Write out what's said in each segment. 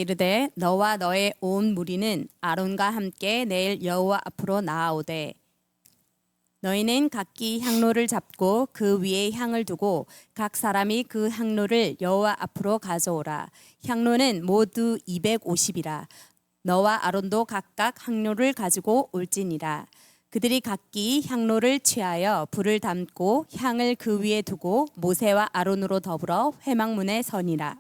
이르되 너와 너의 온 무리는 아론과 함께 내일 여호와 앞으로 나아오되 너희는 각기 향로를 잡고 그 위에 향을 두고 각 사람이 그 향로를 여호와 앞으로 가져오라. 향로는 모두 250이라. 너와 아론도 각각 향로를 가지고 올지니라. 그들이 각기 향로를 취하여 불을 담고 향을 그 위에 두고 모세와 아론으로 더불어 회막문에 서니라.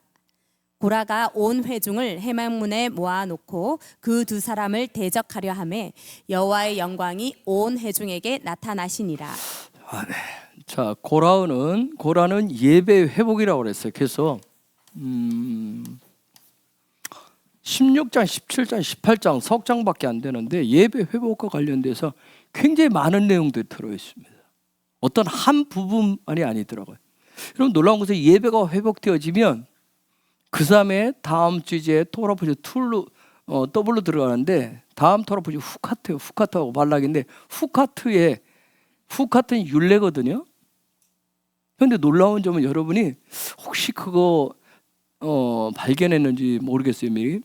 고라가 온 회중을 회막문에 모아놓고 그 두 사람을 대적하려 하매 여호와의 영광이 온 회중에게 나타나시니라. 네. 자, 고라는 예배 회복이라고 그랬어요. 그래서 16장, 17장, 18장 석 장밖에 안 되는데 예배 회복과 관련돼서 굉장히 많은 내용들이 들어 있습니다. 어떤 한 부분만이 아니더라고요. 여러분 놀라운 것은 예배가 회복되어지면 그 다음 주제 토라포즈 툴로 더블로 들어가는데 다음 토라포즈 후카트하고 발락인데 후카트는 율례거든요. 그런데 놀라운 점은 여러분이 혹시 그거 발견했는지 모르겠어요. 미리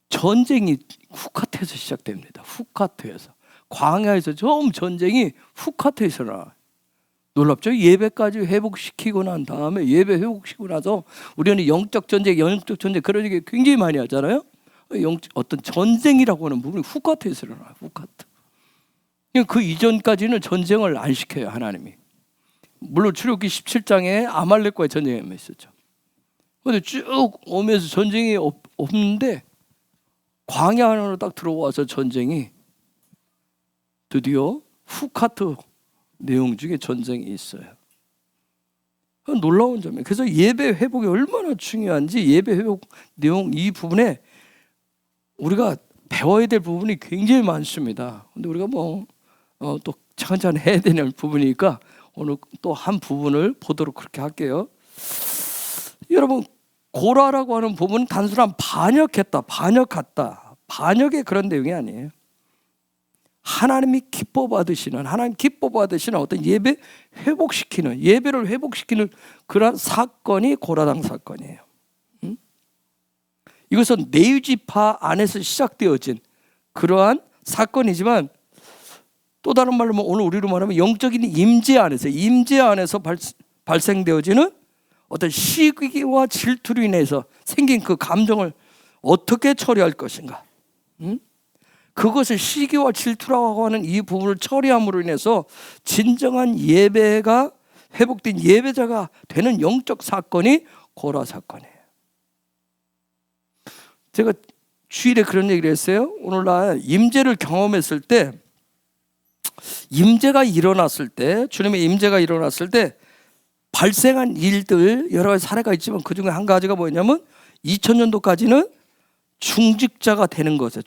전쟁이 후카트에서 시작됩니다. 후카트에서 광야에서 처음 전쟁이 후카트에서 나와요. 놀랍죠? 예배까지 회복시키고 난 다음에 예배 회복시키고 나서 우리는 영적 전쟁 그런 얘기 굉장히 많이 하잖아요. 어떤 전쟁이라고 하는 부분이 후카트에서 일어나요. 후카트. 그 이전까지는 전쟁을 안 시켜요. 하나님이. 물론 출애굽기 17장에 아말렉과의 전쟁이 있었죠. 그런데 쭉 오면서 전쟁이 없는데 광야 안으로 딱 들어와서 전쟁이 드디어 후카트 내용 중에 전쟁이 있어요. 놀라운 점이에요. 그래서 예배 회복이 얼마나 중요한지 예배 회복 내용 이 부분에 우리가 배워야 될 부분이 굉장히 많습니다. 근데 우리가 또 천천히 해야 되는 부분이니까 오늘 또 한 부분을 보도록 그렇게 할게요. 여러분 고라라고 하는 부분은 단순한 반역의 그런 내용이 아니에요. 하나님 기뻐 받으시는 어떤 예배 회복시키는 예배를 회복시키는 그런 사건이 고라당 사건이에요. 이것은 레위지파 안에서 시작되어진 그러한 사건이지만 또 다른 말로 오늘 우리로 말하면 영적인 임재 안에서 발생되어지는 어떤 시기와 질투로 인해서 생긴 그 감정을 어떻게 처리할 것인가. 그것을 시기와 질투라고 하는 이 부분을 처리함으로 인해서 진정한 예배가 회복된 예배자가 되는 영적 사건이 고라 사건이에요. 제가 주일에 그런 얘기를 했어요. 오늘날 임재를 경험했을 때, 주님의 임재가 일어났을 때 발생한 일들 여러 가지 사례가 있지만 그 중에 한 가지가 뭐냐면 2000년도까지는 중직자가 되는 것에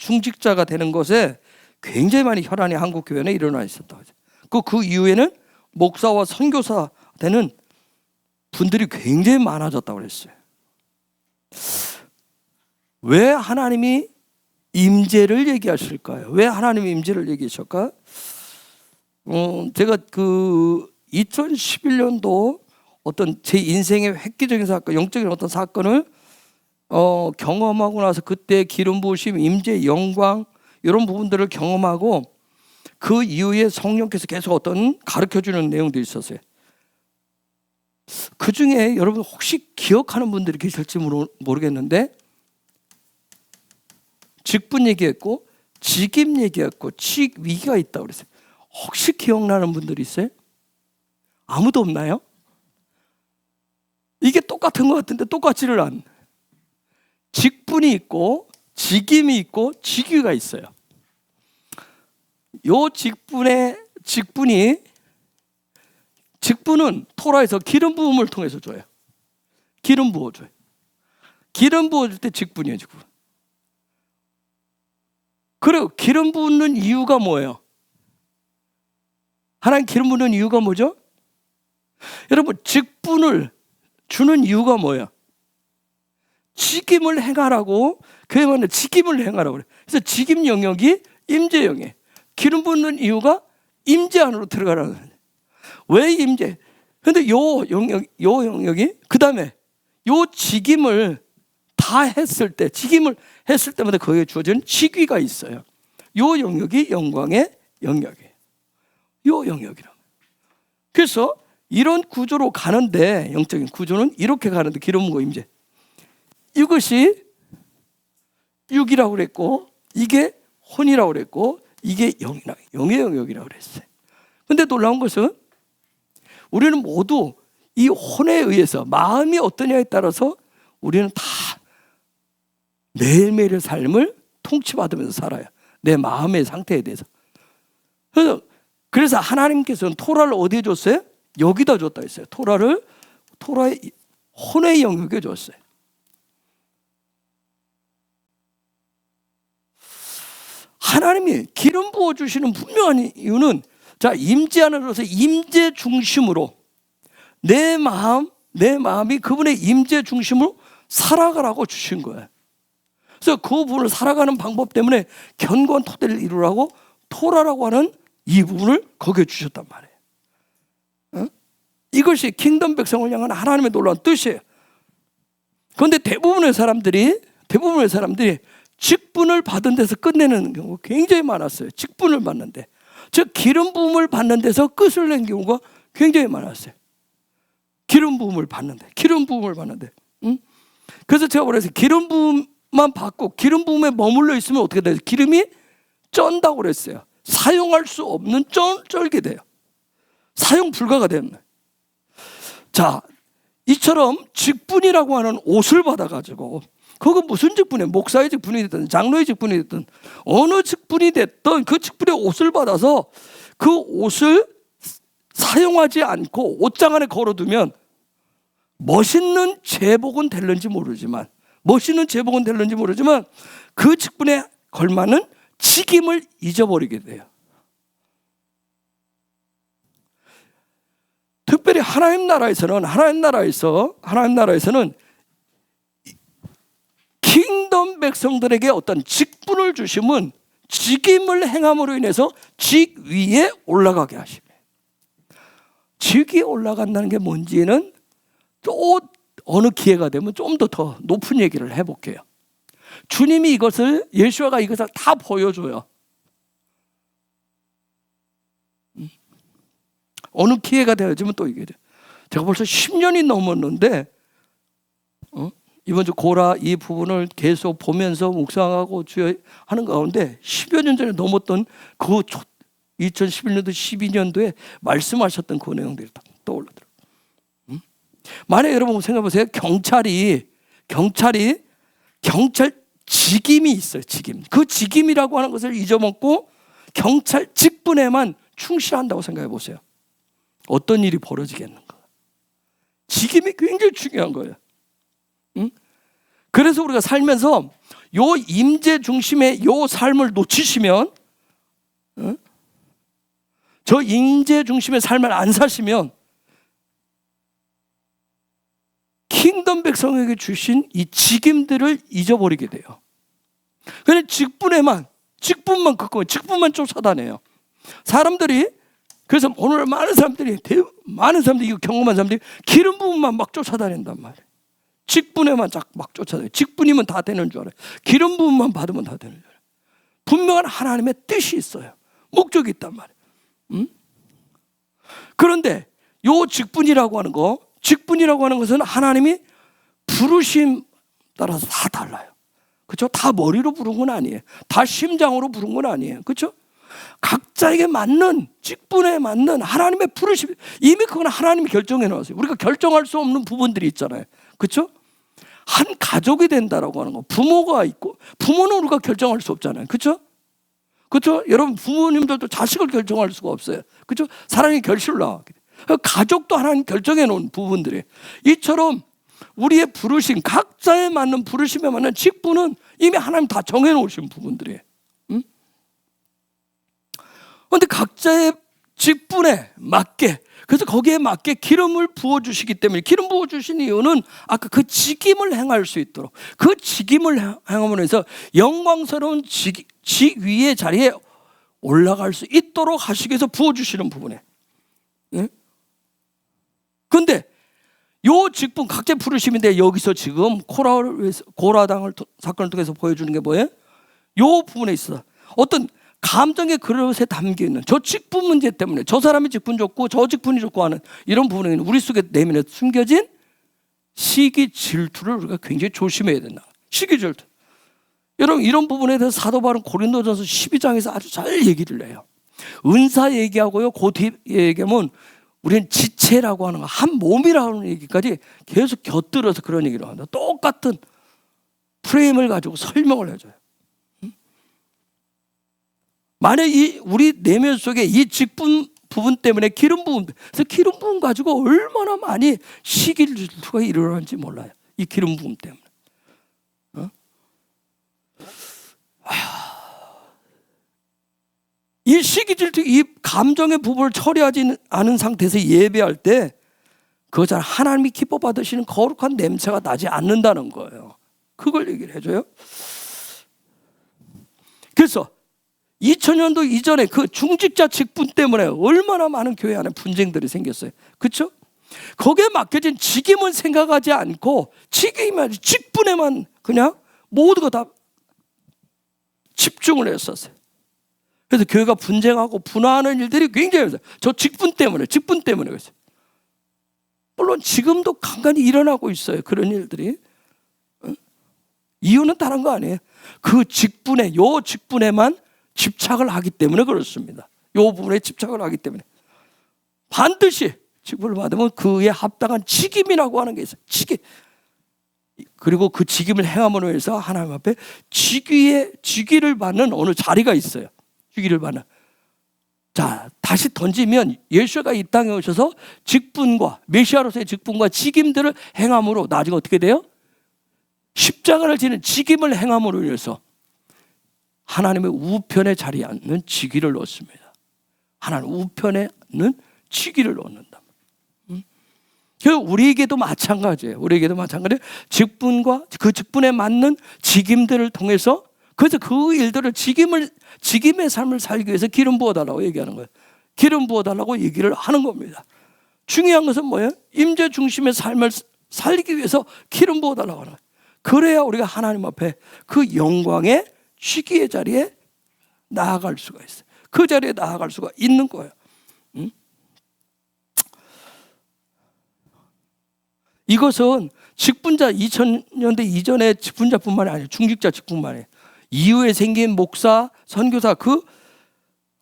굉장히 많이 혈안이 한국 교회에 일어나 있었다. 그 이후에는 목사와 선교사 되는 분들이 굉장히 많아졌다고 그랬어요. 왜 하나님이 임재를 얘기하실까요? 왜 하나님이 임재를 얘기하실까? 제가 그 2011년도 어떤 제 인생의 획기적인 사건, 영적인 어떤 사건을 경험하고 나서 그때 기름 부으심, 임재, 영광 이런 부분들을 경험하고 그 이후에 성령께서 계속 어떤 가르쳐주는 내용들이 있었어요. 그 중에 여러분 혹시 기억하는 분들이 계실지 모르겠는데 직분 얘기했고 직임 얘기했고 취익 위기가 있다고 그랬어요. 혹시 기억나는 분들이 있어요? 아무도 없나요? 이게 똑같은 것 같은데 똑같지를 않아요. 직분이 있고 직임이 있고 직위가 있어요. 요 직분은 토라에서 기름 부음을 통해서 줘요. 기름 부어줘요. 기름 부어줄 때 직분이에요. 직분. 그리고 기름 부는 이유가 뭐예요? 하나님 기름 부는 이유가 뭐죠? 여러분 직분을 주는 이유가 뭐예요? 직임을 행하라고 교회 말에 직임을 행하라고 그래. 그래서 직임 영역이 임재 영역. 기름 붓는 이유가 임재 안으로 들어가라는 거예요. 왜 임재? 그런데 요 영역이 그다음에 요 직임을 다 다 했을 때, 직임을 했을 때마다 거기에 주어지는 직위가 있어요. 요 영역이 영광의 영역이에요. 요 영역이라. 그래서 이런 구조로 가는데, 영적인 구조는 이렇게 가는데, 기름 부음 임재, 이것이 육이라고 그랬고, 이게 혼이라고 그랬고, 이게 영의 영역이라고 그랬어요. 근데 놀라운 것은 우리는 모두 이 혼에 의해서 마음이 어떠냐에 따라서 우리는 다 매일매일의 삶을 통치받으면서 살아요. 내 마음의 상태에 대해서. 그래서 하나님께서는 토라를 어디에 줬어요? 여기다 줬다 했어요. 토라의 혼의 영역에 줬어요. 하나님이 기름 부어 주시는 분명한 이유는, 자, 임재하는 임재 중심으로 내 마음이 그분의 임재 중심으로 살아가라고 주신 거예요. 그래서 그 부분을 살아가는 방법 때문에 견고한 토대를 이루라고 토라라고 하는 이 부분을 거기에 주셨단 말이에요. 이것이 킹덤 백성을 향한 하나님의 놀라운 뜻이에요. 그런데 대부분의 사람들이 직분을 받은 데서 끝내는 경우가 굉장히 많았어요. 직분을 받는데, 즉 기름 부음을 받는 데서 끝을 낸 경우가 굉장히 많았어요. 기름 부음을 받는데. 그래서 제가 그래서 기름 부음만 받고 기름 부음에 머물러 있으면 어떻게 돼요? 기름이 쩐다고 그랬어요. 사용할 수 없는 쩔게 돼요. 사용 불가가 됩니다. 자, 이처럼 직분이라고 하는 옷을 받아가지고, 그거 무슨 직분이에요? 목사의 직분이 됐든 장로의 직분이 됐든 어느 직분이 됐든 그 직분의 옷을 받아서 그 옷을 사용하지 않고 옷장 안에 걸어두면 멋있는 제복은 될는지 모르지만 그 직분에 걸맞는 직임을 잊어버리게 돼요. 특별히 하나님 나라에서는 킹덤 백성들에게 어떤 직분을 주심은 직임을 행함으로 인해서 직위에 올라가게 하십니다. 직위에 올라간다는 게 뭔지는 또 어느 기회가 되면 좀 더 높은 얘기를 해볼게요. 주님이 예수아가 이것을 다 보여줘요. 어느 기회가 되어지면 또 이게 돼요. 제가 벌써 10년이 넘었는데 이번 주 고라 이 부분을 계속 보면서 묵상하고 하는 가운데 10여 년 전에 넘었던 그 2011년도 12년도에 말씀하셨던 그 내용들이 떠올라더라고요. 만약에 여러분 생각해보세요. 경찰 직임이 있어요. 직임. 그 직임이라고 하는 것을 잊어먹고 경찰 직분에만 충실한다고 생각해보세요. 어떤 일이 벌어지겠는가. 직임이 굉장히 중요한 거예요. 그래서 우리가 살면서 요 임재 중심의 요 삶을 놓치시면, 저 임재 중심의 삶을 안 사시면 킹덤 백성에게 주신 이 직임들을 잊어버리게 돼요. 그냥 직분만 걷고 직분만 쫓아다녀요. 그래서 오늘 많은 사람들이 이거 경험한 사람들이 기름 부음만 막 쫓아다닌단 말이에요. 직분에만 막 쫓아다녀요. 직분이면 다 되는 줄 알아요. 기름 부음만 받으면 다 되는 줄 알아요. 분명한 하나님의 뜻이 있어요. 목적이 있단 말이에요. 그런데 요 직분이라고 하는 것은 하나님이 부르심 따라서 다 달라요. 그렇죠? 다 머리로 부른 건 아니에요. 다 심장으로 부른 건 아니에요. 그렇죠? 각자에게 맞는 직분에 맞는 하나님의 부르심, 이미 그건 하나님이 결정해 놓았어요. 우리가 결정할 수 없는 부분들이 있잖아요. 그렇죠? 한 가족이 된다라고 하는 거, 부모가 있고, 부모는 우리가 결정할 수 없잖아요. 그렇죠? 그렇죠? 여러분 부모님들도 자식을 결정할 수가 없어요. 그렇죠? 사랑의 결실을 나오게 돼요. 가족도 하나님 결정해 놓은 부분들이, 이처럼 우리의 부르심, 각자에 맞는 부르심에 맞는 직분은 이미 하나님 다 정해 놓으신 부분들이에요. 그런데 각자의 직분에 맞게, 그래서 거기에 맞게 기름을 부어주시기 때문에, 기름 부어주신 이유는 아까 그 직임을 행할 수 있도록, 그 직임을 행함으로 해서 영광스러운 직위의 자리에 올라갈 수 있도록 하시기 위해서 부어주시는 부분에. 그런데 요 직분 각자 부르심인데 여기서 지금 고라당을 사건을 통해서 보여주는 게 뭐예요? 요 부분에 있어 어떤 감정의 그릇에 담겨 있는 저 직분 문제 때문에 저 사람이 직분 좋고 저 직분이 좋고 하는 이런 부분에 우리 속에 내면에 숨겨진 시기 질투를 우리가 굉장히 조심해야 된다. 시기 질투. 여러분 이런 부분에 대해서 사도 바울은 고린도전서 12장에서 아주 잘 얘기를 해요. 은사 얘기하고요 그 뒤에 얘기하면 우리는 지체라고 하는 거, 한 몸이라고 하는 얘기까지 계속 곁들여서 그런 얘기를 한다. 똑같은 프레임을 가지고 설명을 해줘요. 만약 우리 내면 속에 이 직분 부분 때문에 기름 부분, 그래서 기름 부분 가지고 얼마나 많이 시기 질투가 일어나는지 몰라요. 이 기름 부분 때문에. 이 시기 질투, 이 감정의 부분을 처리하지 않은 상태에서 예배할 때 그것은 하나님이 기뻐 받으시는 거룩한 냄새가 나지 않는다는 거예요. 그걸 얘기를 해줘요. 그래서 2000년도 이전에 그 중직자 직분 때문에 얼마나 많은 교회 안에 분쟁들이 생겼어요. 그렇죠? 거기에 맡겨진 직임은 생각하지 않고 직분에만 그냥 모두가 다 집중을 했었어요. 그래서 교회가 분쟁하고 분화하는 일들이 굉장히 많아요. 저 직분 때문에 그랬어요. 물론 지금도 간간히 일어나고 있어요. 그런 일들이. 이유는 다른 거 아니에요. 그 직분에, 요 직분에만 집착을 하기 때문에 그렇습니다. 요 부분에 집착을 하기 때문에. 반드시 직분을 받으면 그에 합당한 직임이라고 하는 게 있어요. 직임. 그리고 그 직임을 행함으로 해서 하나님 앞에 직위를 받는 어느 자리가 있어요. 직위를 받는. 자, 다시 던지면 예수가 이 땅에 오셔서 직분과 메시아로서의 직분과 직임들을 행함으로 나중에 어떻게 돼요? 십자가를 지는 직임을 행함으로 인해서 하나님의 우편에 자리에 앉는 직위를 얻습니다. 하나님 우편에 앉는 직위를 얻는다. 우리에게도 마찬가지예요. 우리에게도 마찬가지예요. 직분과 그 직분에 맞는 직임들을 통해서 그래서 그 일들을 직임의 삶을 살기 위해서 기름 부어달라고 얘기하는 거예요. 기름 부어달라고 얘기를 하는 겁니다. 중요한 것은 뭐예요? 임재 중심의 삶을 살기 위해서 기름 부어달라고 하는 거예요. 그래야 우리가 하나님 앞에 그 영광의 시기의 자리에 나아갈 수가 있어요. 그 자리에 나아갈 수가 있는 거예요. 이것은 직분자 2000년대 이전의 직분자뿐만이 아니에요. 중직자 직분만이에요. 이후에 생긴 목사, 선교사 그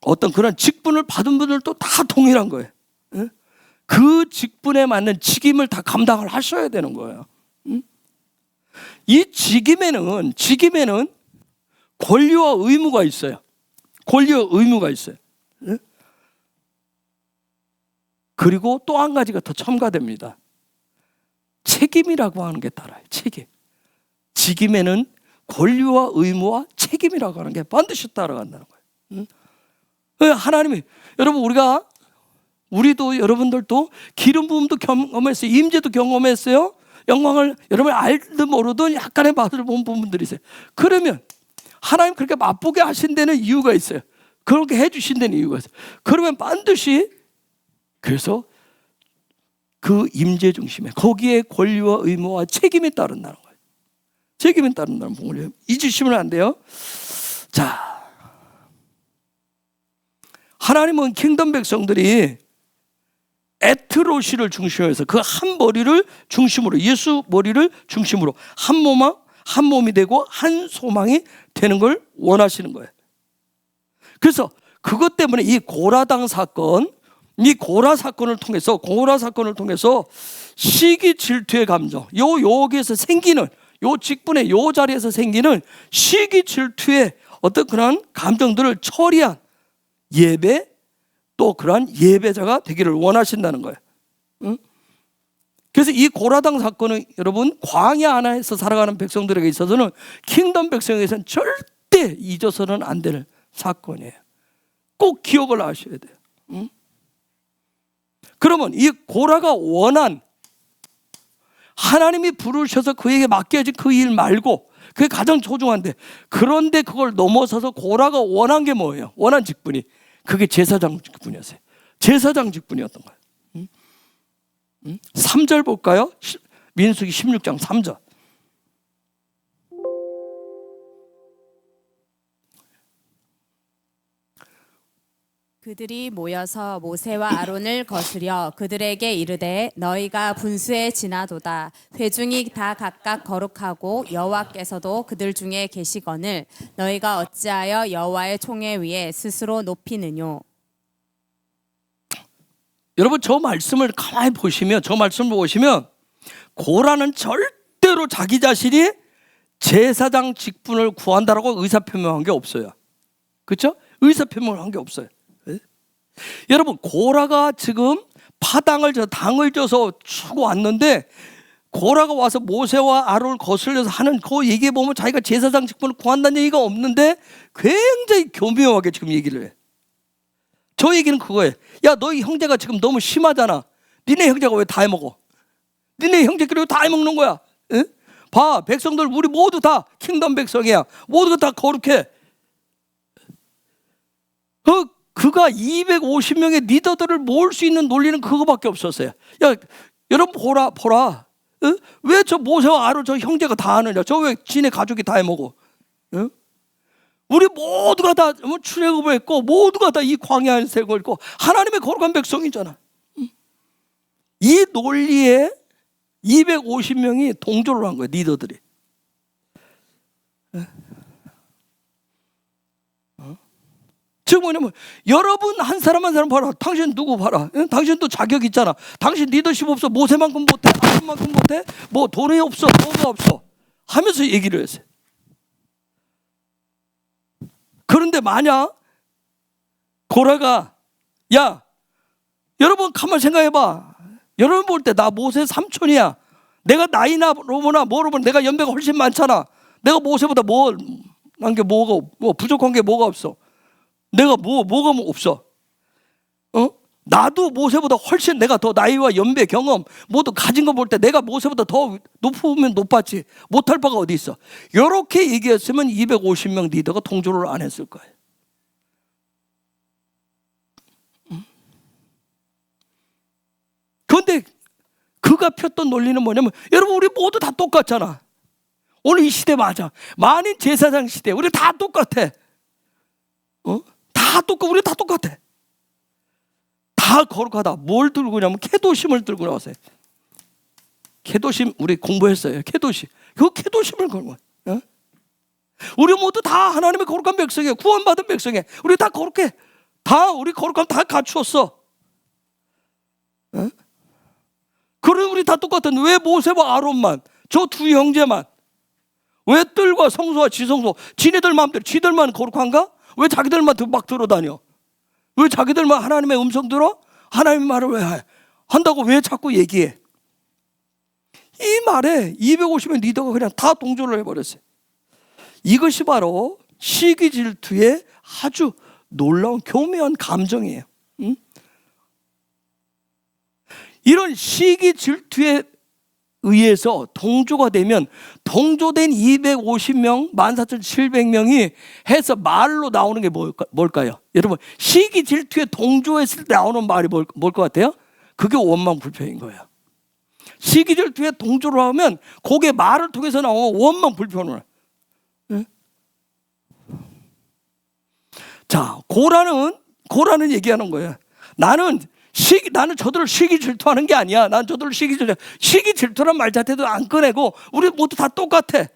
어떤 그런 직분을 받은 분들도 다 동일한 거예요. 그 직분에 맞는 직임을 다 감당을 하셔야 되는 거예요. 이 직임에는 권리와 의무가 있어요. 권리와 의무가 있어요. 그리고 또 한 가지가 더 첨가됩니다. 책임이라고 하는 게 따라요. 책임. 직임에는 권리와 의무와 책임이라고 하는 게 반드시 따라간다는 거예요. 하나님이 여러분 우리도 여러분들도 기름 부음도 경험했어요. 임재도 경험했어요. 영광을 여러분이 알든 모르든 약간의 맛을 본 부분들이 있어요. 그러면 하나님 그렇게 맛보게 하신 데는 이유가 있어요. 그렇게 해주신 데는 이유가 있어요. 그러면 반드시 그래서 그 임재 중심에 거기에 권리와 의무와 책임이 따른다는 거예요. 책임이 따른다는 부분을 잊으시면 안 돼요. 자, 하나님은 킹덤 백성들이 에트로시를 중심으로 해서 그 한 머리를 중심으로 예수 머리를 중심으로 한 몸이 되고 한 소망이 되는 걸 원하시는 거예요. 그래서 그것 때문에 이 고라당 사건, 이 고라 사건을 통해서 시기 질투의 감정, 여기에서 생기는 요 직분의 요 자리에서 생기는 시기 질투의 어떤 그런 감정들을 처리한 예배, 또 그러한 예배자가 되기를 원하신다는 거예요. 그래서 이 고라당 사건은 여러분 광야 안에서 살아가는 백성들에게 있어서는 킹덤 백성에서는 절대 잊어서는 안 되는 사건이에요. 꼭 기억을 하셔야 돼요. 그러면 이 고라가 원한 하나님이 부르셔서 그에게 맡겨진 그 일 말고 그게 가장 소중한데 그런데 그걸 넘어서서 고라가 원한 게 뭐예요? 원한 직분이 그게 제사장 직분이었어요. 제사장 직분이었던 거예요. 3절 볼까요? 민수기 16장 3절. 그들이 모여서 모세와 아론을 거스려 그들에게 이르되 너희가 분수에 지나도다. 회중이 다 각각 거룩하고 여호와께서도 그들 중에 계시거늘 너희가 어찌하여 여호와의 총회 위에 스스로 높이느뇨. 여러분 저 말씀을 가만히 보시면, 저 말씀을 보시면 고라는 절대로 자기 자신이 제사장 직분을 구한다라고 의사표명한 게 없어요. 그렇죠? 의사표명을 한 게 없어요. 네? 여러분 고라가 지금 당을 져서 주고 왔는데, 고라가 와서 모세와 아론을 거슬려서 하는 그 얘기에 보면 자기가 제사장 직분을 구한다는 얘기가 없는데 굉장히 교묘하게 지금 얘기를 해. 저 얘기는 그거예요. 야, 너희 형제가 지금 너무 심하잖아. 니네 형제가 왜 다 해먹어? 니네 형제끼리 왜 다 해먹는 거야? 응? 봐, 백성들 우리 모두 다 킹덤 백성이야. 모두가 다 거룩해. 그가 250명의 리더들을 모을 수 있는 논리는 그거밖에 없었어요. 야, 여러분 보라. 응? 왜 저 모세와 아론 저 형제가 다 하느냐? 저 왜 지네 가족이 다 해먹어? 응? 우리 모두가 다 출애굽을 했고 모두가 다 이 광야의 생을 했고 하나님의 거룩한 백성이잖아. 이 논리에 250명이 동조를 한 거예요. 리더들이. 지금 뭐냐면 여러분 한 사람 한 사람 봐라. 당신 누구 봐라. 당신도 자격 있잖아. 당신 리더십 없어. 모세만큼 못해. 아론만큼 못해. 뭐 돈이 없어. 뭐가 없어. 하면서 얘기를 했어요. 그런데 만약 고라가, 야, 여러분 가만 생각해봐. 여러분 볼 때 나 모세 삼촌이야. 내가 나이나 로보나 뭐로 보면 내가 연배가 훨씬 많잖아. 내가 모세보다 난 게 뭐가 부족한 게 뭐가 없어. 내가 뭐가 없어. 나도 모세보다 훨씬 내가 더 나이와 연배 경험 모두 가진 거 볼 때 내가 모세보다 더 높으면 높았지. 못할 바가 어디 있어. 이렇게 얘기했으면 250명 리더가 동조를 안 했을 거예요. 그런데 그가 폈던 논리는 뭐냐면, 여러분 우리 모두 다 똑같잖아. 오늘 이 시대 맞아. 만인 제사장 시대 우리 다 똑같아. 우리 다 똑같아. 다 거룩하다. 뭘 들고 오냐면 케도심을 들고 나왔어요. 케도심 우리 공부했어요. 케도심. 그 케도심을 걸고 와요. 우리 모두 다 하나님의 거룩한 백성이에요. 구원받은 백성이에요. 우리 다 거룩해. 다 우리 거룩함 다 갖추었어. 그래 우리 다 똑같은, 왜 모세와 아론만, 저 두 형제만, 왜 뜰과 성소와 지성소 지네들 마음대로 지들만 거룩한가? 왜 자기들만 막 들어다녀? 왜 자기들만 하나님의 음성 들어? 하나님의 말을 왜 해? 한다고 왜 자꾸 얘기해? 이 말에 250명 리더가 그냥 다 동조를 해버렸어요. 이것이 바로 시기 질투의 아주 놀라운 교묘한 감정이에요. 이런 시기 질투에 의해서 동조가 되면 동조된 250명, 14,700명이 해서 말로 나오는 게 뭘까요? 여러분 시기 질투에 동조했을 때 나오는 말이 뭘 것 같아요? 그게 원망불평인 거예요. 시기 질투에 동조를 하면 그게 말을 통해서 나오면 원망불평을. 자, 고라는 얘기하는 거예요. 나는 저들을 시기 질투하는 게 아니야. 난 저들을 시기 질투란 말 자체도 안 꺼내고 우리 모두 다 똑같아.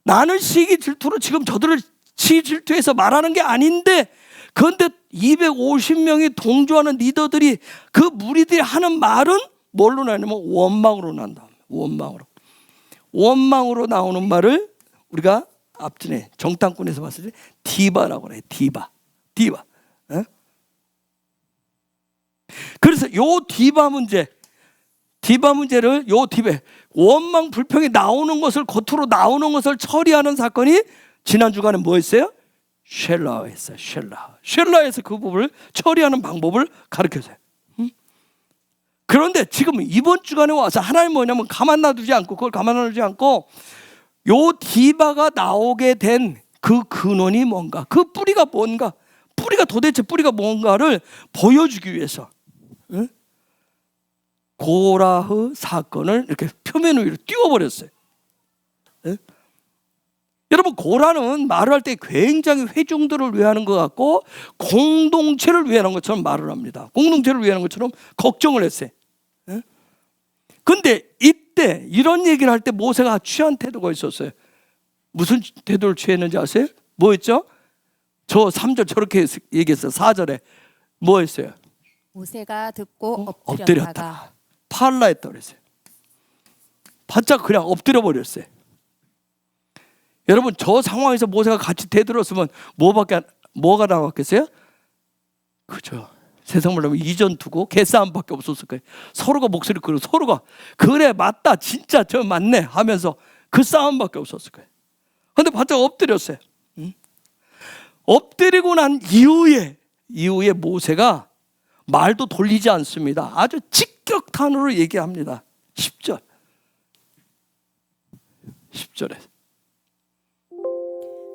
나는 시기 질투로 지금 저들을 시기 질투해서 말하는 게 아닌데, 그런데 250명이 동조하는 리더들이 그 무리들이 하는 말은 뭘로 나냐면 원망으로 난다. 원망으로 나오는 말을 우리가 앞전에 정탐꾼에서 봤을 때 디바라고 그래. 디바. 그래서 요 디바 문제를 원망 불평이 나오는 것을, 겉으로 나오는 것을 처리하는 사건이 지난 주간에 뭐였어요? 쉘라에서 그 부분을 처리하는 방법을 가르쳐줘요. 그런데 지금 이번 주간에 와서 하나님 뭐냐면 가만 놔두지 않고 요 디바가 나오게 된 그 근원이 뭔가, 그 뿌리가 도대체 뭔가를 보여주기 위해서 고라흐 사건을 이렇게 표면 위로 띄워버렸어요. 예? 여러분, 고라는 말을 할 때 굉장히 회중들을 위하는 것 같고 공동체를 위하는 것처럼 말을 합니다. 공동체를 위하는 것처럼 걱정을 했어요. 근데 이때 이런 얘기를 할 때 모세가 취한 태도가 있었어요. 무슨 태도를 취했는지 아세요? 뭐였죠? 저 3절 저렇게 얘기했어요. 4절에 뭐 했어요? 모세가 듣고 엎드렸다가 엎드렸다. 팔라했다 그랬어요. 바짝 그냥 엎드려 버렸어요. 여러분, 저 상황에서 모세가 같이 대들었으면 뭐가 나왔겠어요? 그죠. 세상 말로 하면 이전투고 개싸움밖에 없었을 거예요. 서로가 목소리 끌고 서로가 그래 맞다 진짜 저 맞네 하면서 그 싸움밖에 없었을 거예요. 근데 바짝 엎드렸어요. 엎드리고 난 이후에 모세가 말도 돌리지 않습니다. 아주 직격탄으로 얘기합니다. 10절에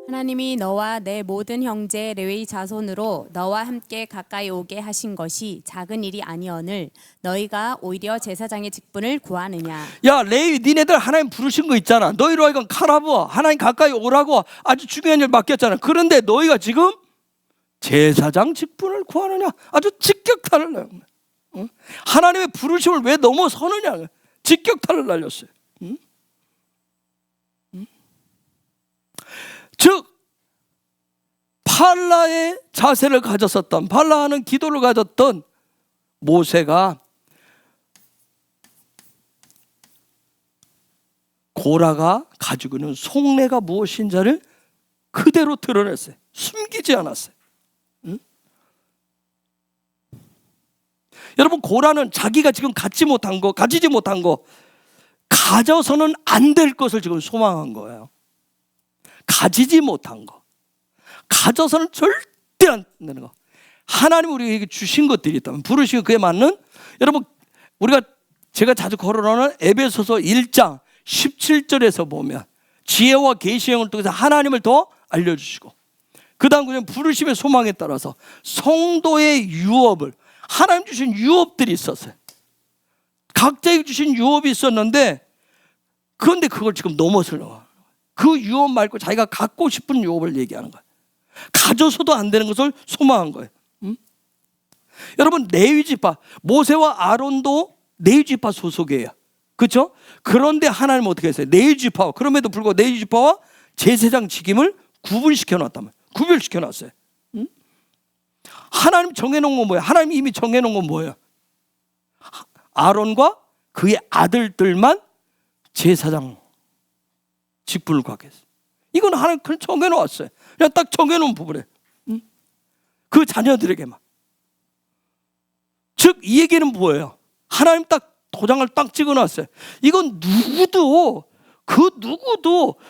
하나님이 너와 내 모든 형제 레위 자손으로 너와 함께 가까이 오게 하신 것이 작은 일이 아니오늘 너희가 오히려 제사장의 직분을 구하느냐. 야 레위, 니네들 하나님 부르신 거 있잖아. 너희로 하여금 칼아부어 하나님 가까이 오라고 아주 중요한 일 맡겼잖아. 그런데 너희가 지금 제사장 직분을 구하느냐. 아주 직격탄을 내요. 하나님의 부르심을 왜 넘어서느냐. 직격탄을 날렸어요. 즉 팔라의 자세를 가졌었던, 팔라하는 기도를 가졌던 모세가 고라가 가지고 있는 속내가 무엇인지를 그대로 드러냈어요. 숨기지 않았어요. 여러분, 고라는 자기가 지금 가지지 못한 거 가져서는 안 될 것을 지금 소망한 거예요. 가지지 못한 거, 가져서는 절대 안 되는 거. 하나님 우리에게 주신 것들이 있다면, 부르시고 그에 맞는, 여러분 제가 자주 거론하는 에베소서 1장 17절에서 보면 지혜와 계시형을 통해서 하나님을 더 알려주시고, 그 다음 그냥 부르심의 소망에 따라서 성도의 유업을, 하나님 주신 유업들이 있었어요. 각자에게 주신 유업이 있었는데, 그런데 그걸 지금 넘어서려고, 그 유업 말고 자기가 갖고 싶은 유업을 얘기하는 거예요. 가져서도 안 되는 것을 소망한 거예요. 여러분, 레위지파, 모세와 아론도 레위지파 소속이에요. 그렇죠? 그런데 하나님은 어떻게 했어요? 레위지파와, 그럼에도 불구하고 레위지파와 제사장 직임을 구분시켜놨다면, 구별시켜놨어요. 하나님 정해놓은 건 뭐예요? 하나님 이미 정해놓은 건 뭐예요? 아론과 그의 아들들만 제사장 직분을 갖게 했어요. 이건 하나님 그냥 정해놓았어요. 그냥 딱 정해놓은 부분에 그 자녀들에게만. 즉 이 얘기는 뭐예요? 하나님 딱 도장을 딱 찍어놨어요. 이건 누구도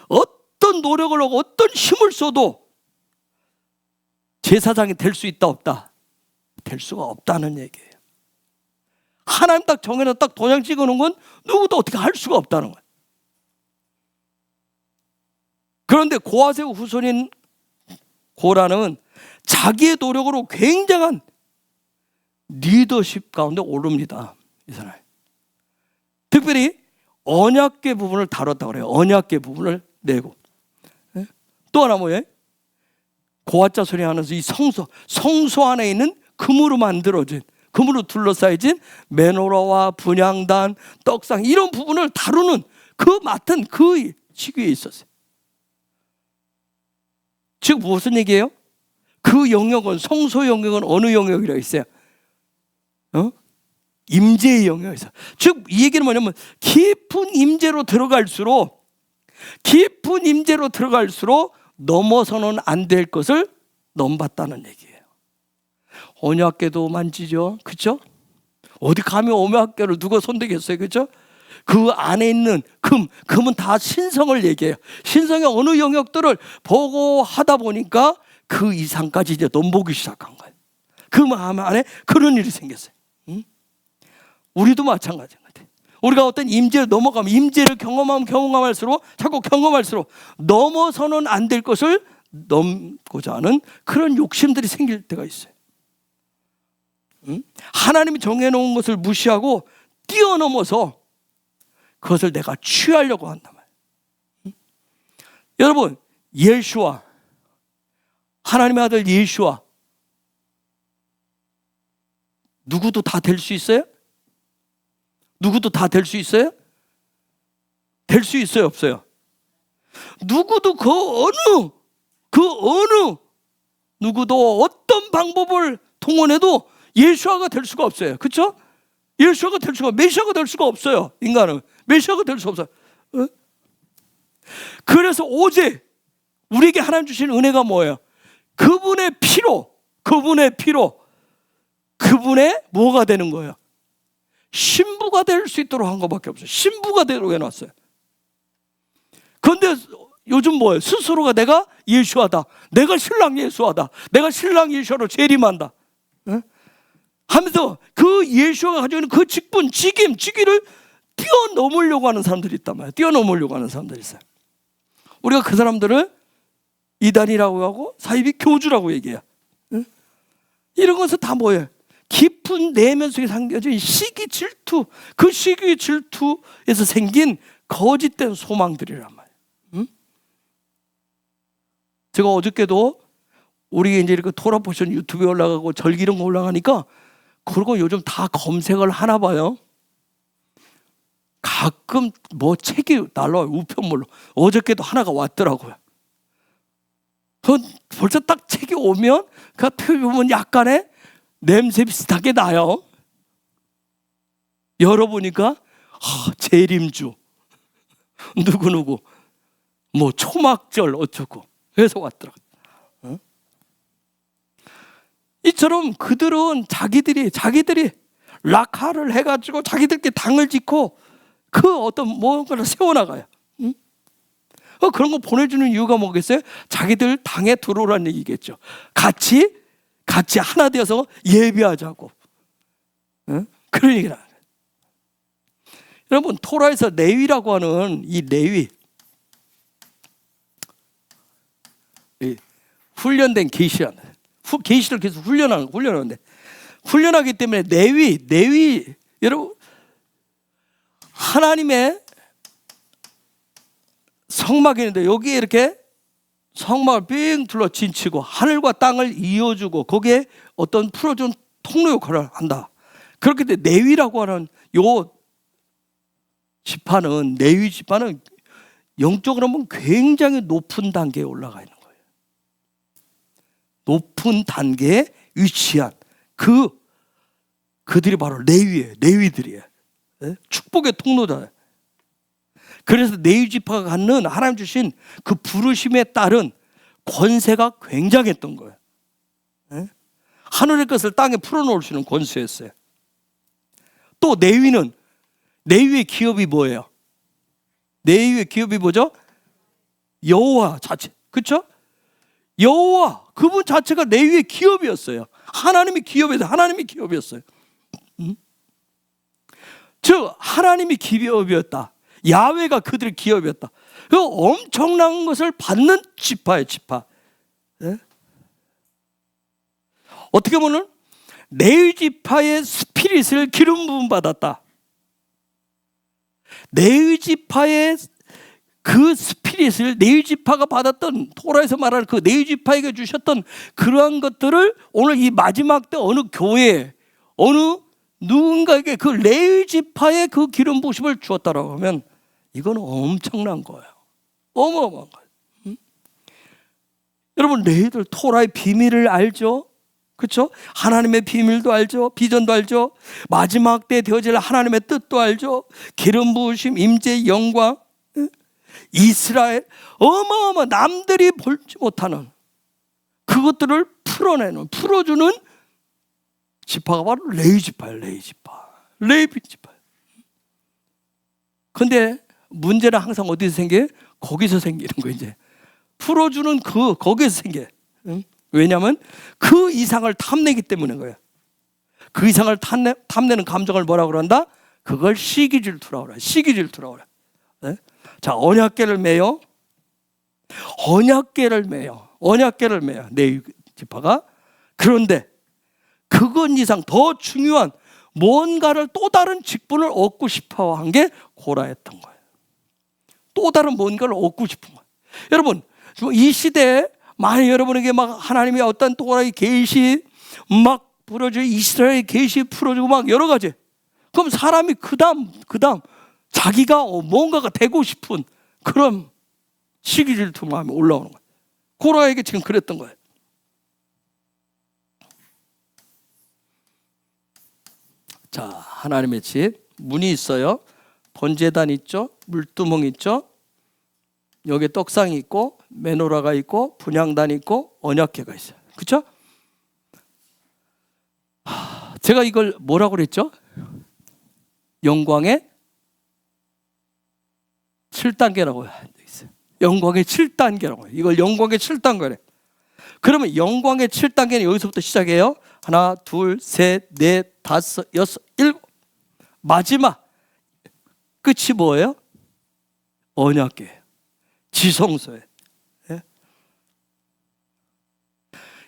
어떤 노력을 하고 어떤 힘을 써도 제사장이 될 수 있다 없다? 될 수가 없다는 얘기예요. 하나님 딱 정해놓은 딱 도장 찍어놓은 건 누구도 어떻게 할 수가 없다는 거예요. 그런데 고하세의 후손인 고라는 자기의 노력으로 굉장한 리더십 가운데 오릅니다. 이 사람. 특별히 언약궤 부분을 다뤘다고 그래요. 언약궤 부분을 내고. 또 하나 뭐예요? 고아자 소리 하면서 이 성소 안에 있는 금으로 만들어진, 금으로 둘러싸여진 메노라와 분향단, 떡상 이런 부분을 다루는 맡은 그 직위에 있었어요. 즉 무슨 얘기예요? 그 영역은, 성소 영역은 어느 영역이라고 했어요? 임재의 영역에서. 즉 이 얘기는 뭐냐면 깊은 임재로 들어갈수록 넘어서는 안 될 것을 넘봤다는 얘기예요. 언약궤도 만지죠, 그렇죠? 어디 감히 언약궤를 누가 손대겠어요, 그렇죠? 그 안에 있는 금은 다 신성을 얘기해요. 신성의 어느 영역들을 보고 하다 보니까 그 이상까지 이제 넘보기 시작한 거예요. 그 마음 안에 그런 일이 생겼어요. 우리도 마찬가지인 것 같아요. 우리가 어떤 임재를 넘어가면, 임재를 경험할수록 자꾸 경험할수록 넘어서는 안 될 것을 넘고자 하는 그런 욕심들이 생길 때가 있어요. 하나님이 정해놓은 것을 무시하고 뛰어넘어서 그것을 내가 취하려고 한단 말이에요. 여러분, 예수와 하나님의 아들 예수와 누구도 다 될 수 있어요? 누구도 다 될 수 있어요? 될 수 있어요, 없어요? 누구도 그 어느 누구도 어떤 방법을 동원해도 예수아가 될 수가 없어요. 그렇죠? 예수아가 될 수가, 메시아가 될 수가 없어요. 인간은 메시아가 될 수 없어요. 그래서 오직 우리에게 하나님 주신 은혜가 뭐예요? 그분의 피로 그분의 뭐가 되는 거예요? 신부가 될 수 있도록 한 것밖에 없어요. 신부가 되도록 해놨어요. 그런데 요즘 뭐예요? 스스로가 내가 예수하다, 내가 신랑 예수하다, 내가 신랑 예수로 재림한다 하면서 그 예수가 가지고 있는 그 직분, 직위를 뛰어넘으려고 하는 사람들이 있단 말이에요. 뛰어넘으려고 하는 사람들이 있어요. 우리가 그 사람들을 이단이라고 하고 사이비 교주라고 얘기해요. 이런 것은 다 뭐예요? 깊은 내면 속에 담겨진 시기 질투, 그 시기 질투에서 생긴 거짓된 소망들이란 말이에요. 제가 어저께도 우리 이제 이렇게 토라 포션 유튜브에 올라가고 절기 이런 거 올라가니까 그러고 요즘 다 검색을 하나 봐요. 가끔 뭐 책이 날라와요. 우편물로. 어저께도 하나가 왔더라고요. 벌써 딱 책이 오면 그 표에 보면 약간의 냄새 비슷하게 나요. 열어보니까 재림주 누구누구 뭐 초막절 어쩌고 해서 왔더라고요. 이처럼 그들은 자기들이 락하를 해가지고 자기들끼리 당을 짓고 그 어떤 뭔가를 세워나가요. 그런 거 보내주는 이유가 뭐겠어요? 자기들 당에 들어오라는 얘기겠죠. 같이 하나 되어서 예배하자고. 그런 얘기를 하는 거예요. 여러분, 토라에서 레위라고 하는 이 레위, 훈련된 계시란 계시를 계속 훈련하는데 훈련하기 때문에 레위 여러분, 하나님의 성막이 있는데 여기에 이렇게 성막을 빙 둘러 진치고 하늘과 땅을 이어주고 거기에 어떤 풀어준 통로 역할을 한다. 그렇기 때문에 레위라고 하는 요 지파는, 레위 지파는 영적으로 보면 굉장히 높은 단계에 올라가 있는 거예요. 높은 단계에 위치한 그들이 바로 레위들이에요. 축복의 통로다. 그래서 레위 지파가 갖는 하나님 주신 그 부르심에 따른 권세가 굉장했던 거예요. 하늘의 것을 땅에 풀어놓을 수 있는 권세였어요. 또 레위의 기업이 뭐예요? 레위의 기업이 뭐죠? 여호와 자체, 그렇죠? 여호와 그분 자체가 레위의 기업이었어요. 하나님의 기업이었어요. 즉 하나님이 기업이었다. 야훼가 그들의 기업이었다. 그 엄청난 것을 받는 지파예요, 지파. 어떻게 보면 레위 지파의 스피릿을 기름 부음 받았다. 레위 지파의 그 스피릿을 레위 지파가 받았던, 토라에서 말하는 그 레위 지파에게 주셨던 그러한 것들을 오늘 이 마지막 때 어느 교회에 어느 누군가에게 그 레위 지파의 그 기름 부으심을 주었다라고 하면 이건 엄청난 거예요. 어마어마한 거예요. 여러분, 레위들 토라의 비밀을 알죠? 그렇죠? 하나님의 비밀도 알죠? 비전도 알죠? 마지막 때 되어질 하나님의 뜻도 알죠? 기름 부으심, 임재, 영광, 이스라엘, 어마어마 남들이 볼지 못하는 그것들을 풀어주는 지파가 바로 레위 지파예요. 레위 지파. 근데 문제는 항상 어디서 생겨요? 거기서 생기는 거예요. 이제 풀어주는 거기서 생겨요. 왜냐하면 그 이상을 탐내기 때문인 거예요. 그 이상을 탐내는 감정을 뭐라고 그런다? 그걸 시기질투라고 그래요. 시기질투라고 그래요. 자, 언약궤를 매요. 레위 지파가. 그런데 그건 이상 더 중요한 뭔가를 또 다른 직분을 얻고 싶어 한 게 고라였던 거예요. 또 다른 뭔가를 얻고 싶은 거예요. 여러분, 이 시대에 만약 여러분에게 막 하나님의 어떤 또 하나의 계시 막 풀어주고 이스라엘의 계시 풀어주고 막 여러 가지, 그럼 사람이 그다음 자기가 뭔가가 되고 싶은 그런 시기 질투 마음이 올라오는 거예요. 고라에게 지금 그랬던 거예요. 자, 하나님의 집 문이 있어요. 번제단 있죠. 물두멍 있죠. 여기 떡상이 있고 메노라가 있고 분향단 있고 언약궤가 있어요. 그렇죠? 제가 이걸 뭐라고 그랬죠? 영광의 7단계라고 있어요. 영광의 7단계라고. 이걸 영광의 7단계래. 그러면 영광의 7단계는 여기서부터 시작해요. 하나, 둘, 셋, 넷, 다섯, 여섯, 일곱. 마지막 끝이 뭐예요? 언약궤예요. 지성소예요. 예?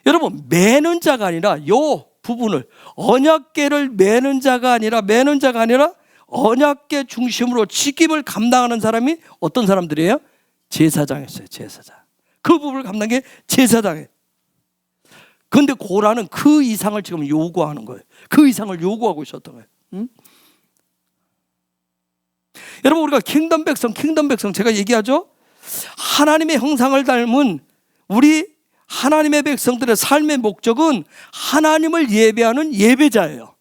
여러분, 매는 자가 아니라 요 부분을, 언약궤를 매는 자가 아니라 언약궤 중심으로 직임을 감당하는 사람이 어떤 사람들이에요? 제사장이었어요. 제사장. 그 부분을 감당한 게 제사장이에요. 그런데 고라는 그 이상을 지금 요구하는 거예요. 그 이상을 요구하고 있었던 거예요. 여러분, 우리가 킹덤 백성 제가 얘기하죠. 하나님의 형상을 닮은 우리 하나님의 백성들의 삶의 목적은 하나님을 예배하는 예배자예요.